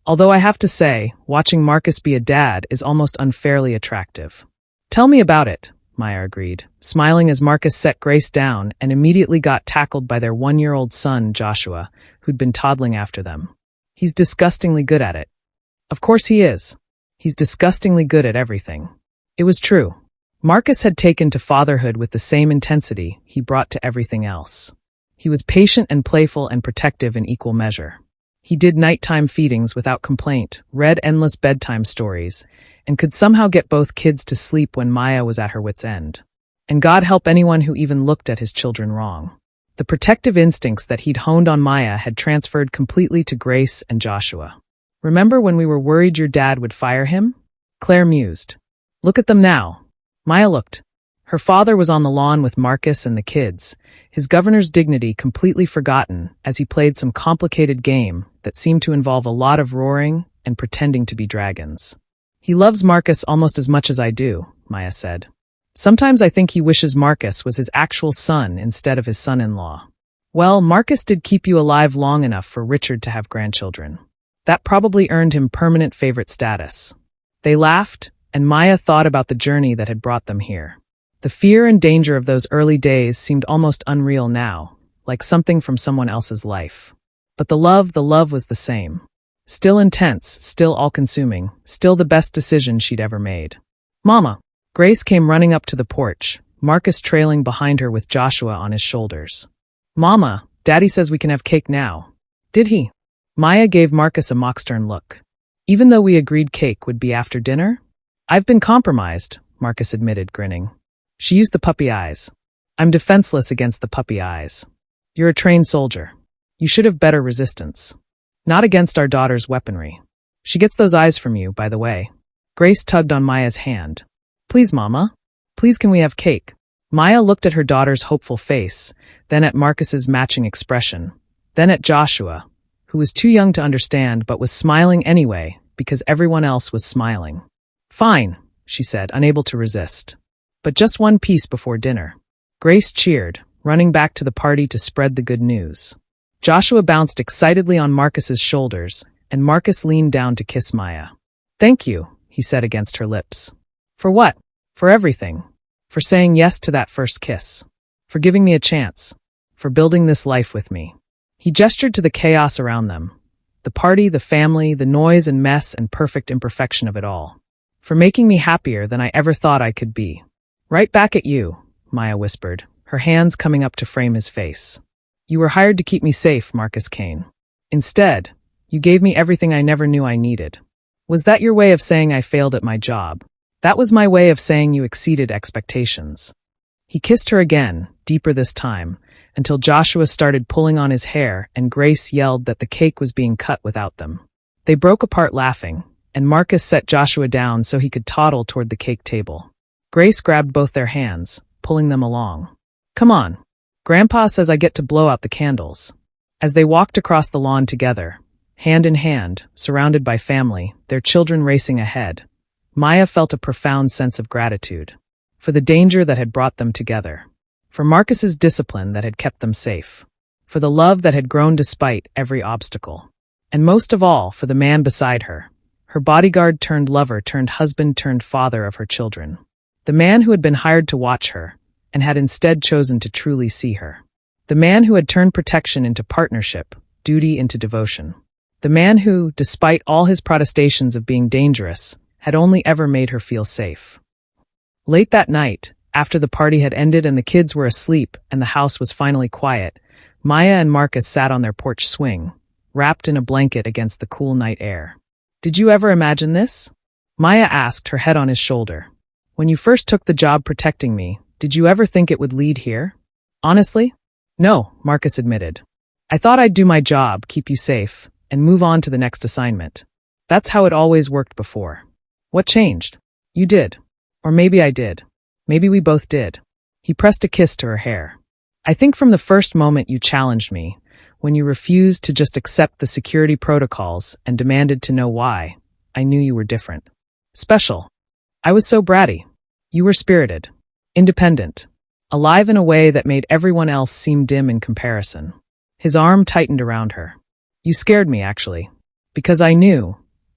Although I have to say, watching Marcus be a dad is almost unfairly attractive. Tell me about it, Maya agreed, smiling as Marcus set Grace down and immediately got tackled by their 1-year-old son, Joshua, who'd been toddling after them. He's disgustingly good at it. Of course he is. He's disgustingly good at everything. It was true. Marcus had taken to fatherhood with the same intensity he brought to everything else. He was patient and playful and protective in equal measure. He did nighttime feedings without complaint, read endless bedtime stories, and could somehow get both kids to sleep when Maya was at her wit's end. And God help anyone who even looked at his children wrong. The protective instincts that he'd honed on Maya had transferred completely to Grace and Joshua. Remember when we were worried your dad would fire him? Claire mused. Look at them now. Maya looked. Her father was on the lawn with Marcus and the kids, his governor's dignity completely forgotten as he played some complicated game that seemed to involve a lot of roaring and pretending to be dragons. He loves Marcus almost as much as I do, Maya said. Sometimes I think he wishes Marcus was his actual son instead of his son-in-law. Well, Marcus did keep you alive long enough for Richard to have grandchildren. That probably earned him permanent favorite status. They laughed, and Maya thought about the journey that had brought them here. The fear and danger of those early days seemed almost unreal now, like something from someone else's life. But the love was the same. Still intense, still all-consuming, still the best decision she'd ever made. Mama! Grace came running up to the porch, Marcus trailing behind her with Joshua on his shoulders. Mama, Daddy says we can have cake now. Did he? Maya gave Marcus a mock-stern look. Even though we agreed cake would be after dinner? I've been compromised, Marcus admitted, grinning. She used the puppy eyes. I'm defenseless against the puppy eyes. You're a trained soldier. You should have better resistance. Not against our daughter's weaponry. She gets those eyes from you, by the way. Grace tugged on Maya's hand. Please, Mama. Please, can we have cake? Maya looked at her daughter's hopeful face, then at Marcus's matching expression, then at Joshua, who was too young to understand but was smiling anyway because everyone else was smiling. Fine, she said, unable to resist. But just one piece before dinner. Grace cheered, running back to the party to spread the good news. Joshua bounced excitedly on Marcus's shoulders, and Marcus leaned down to kiss Maya. Thank you, he said against her lips. For what? For everything. For saying yes to that first kiss. For giving me a chance. For building this life with me. He gestured to the chaos around them. The party, the family, the noise and mess and perfect imperfection of it all. For making me happier than I ever thought I could be. Right back at you, Maya whispered, her hands coming up to frame his face. You were hired to keep me safe, Marcus Kane. Instead, you gave me everything I never knew I needed. Was that your way of saying I failed at my job? That was my way of saying you exceeded expectations. He kissed her again, deeper this time, until Joshua started pulling on his hair and Grace yelled that the cake was being cut without them. They broke apart laughing, and Marcus set Joshua down so he could toddle toward the cake table. Grace grabbed both their hands, pulling them along. Come on. Grandpa says I get to blow out the candles. As they walked across the lawn together, hand in hand, surrounded by family, their children racing ahead, Maya felt a profound sense of gratitude. For the danger that had brought them together. For Marcus's discipline that had kept them safe. For the love that had grown despite every obstacle. And most of all, for the man beside her. Her bodyguard turned lover turned husband turned father of her children. The man who had been hired to watch her, and had instead chosen to truly see her. The man who had turned protection into partnership, duty into devotion. The man who, despite all his protestations of being dangerous, had only ever made her feel safe. Late that night, after the party had ended and the kids were asleep and the house was finally quiet, Maya and Marcus sat on their porch swing, wrapped in a blanket against the cool night air. Did you ever imagine this? Maya asked, her head on his shoulder. When you first took the job protecting me, did you ever think it would lead here? Honestly? No, Marcus admitted. I thought I'd do my job, keep you safe, and move on to the next assignment. That's how it always worked before. What changed? You did. Or maybe I did. Maybe we both did. He pressed a kiss to her hair. I think from the first moment you challenged me, when you refused to just accept the security protocols and demanded to know why, I knew you were different. Special. I was so bratty. You were spirited. Independent. Alive in a way that made everyone else seem dim in comparison. His arm tightened around her. You scared me, actually. Because I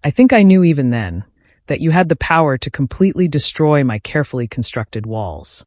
think I knew even then, that you had the power to completely destroy my carefully constructed walls.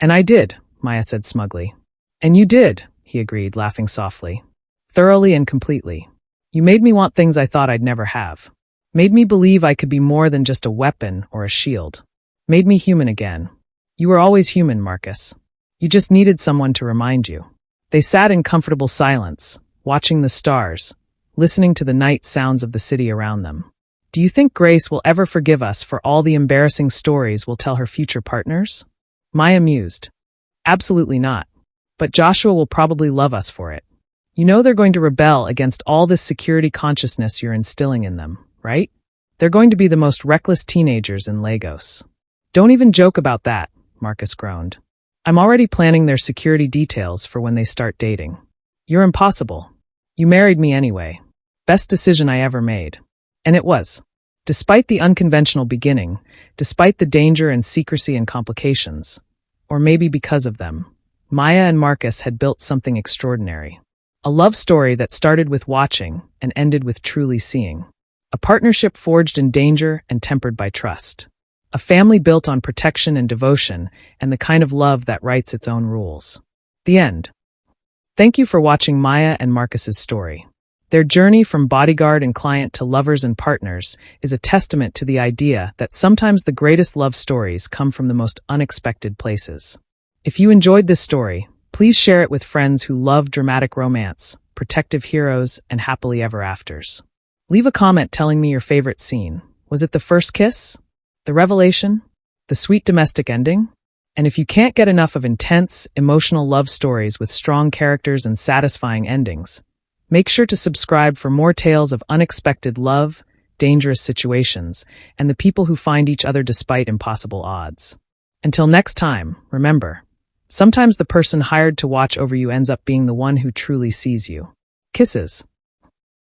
And I did, Maya said smugly. And you did, he agreed, laughing softly. Thoroughly and completely. You made me want things I thought I'd never have. Made me believe I could be more than just a weapon or a shield. Made me human again. You were always human, Marcus. You just needed someone to remind you. They sat in comfortable silence, watching the stars, listening to the night sounds of the city around them. Do you think Grace will ever forgive us for all the embarrassing stories we'll tell her future partners? Maya mused. Absolutely not. But Joshua will probably love us for it. You know they're going to rebel against all this security consciousness you're instilling in them, right? They're going to be the most reckless teenagers in Lagos. Don't even joke about that, Marcus groaned. I'm already planning their security details for when they start dating. You're impossible. You married me anyway. Best decision I ever made. And it was. Despite the unconventional beginning, despite the danger and secrecy and complications, or maybe because of them, Maya and Marcus had built something extraordinary. A love story that started with watching and ended with truly seeing. A partnership forged in danger and tempered by trust. A family built on protection and devotion, and the kind of love that writes its own rules. The end. Thank you for watching Maya and Marcus's story. Their journey from bodyguard and client to lovers and partners is a testament to the idea that sometimes the greatest love stories come from the most unexpected places. If you enjoyed this story, please share it with friends who love dramatic romance, protective heroes, and happily ever afters. Leave a comment telling me your favorite scene. Was it the first kiss? The revelation? The sweet domestic ending? And if you can't get enough of intense, emotional love stories with strong characters and satisfying endings, make sure to subscribe for more tales of unexpected love, dangerous situations, and the people who find each other despite impossible odds. Until next time, remember, sometimes the person hired to watch over you ends up being the one who truly sees you. Kisses.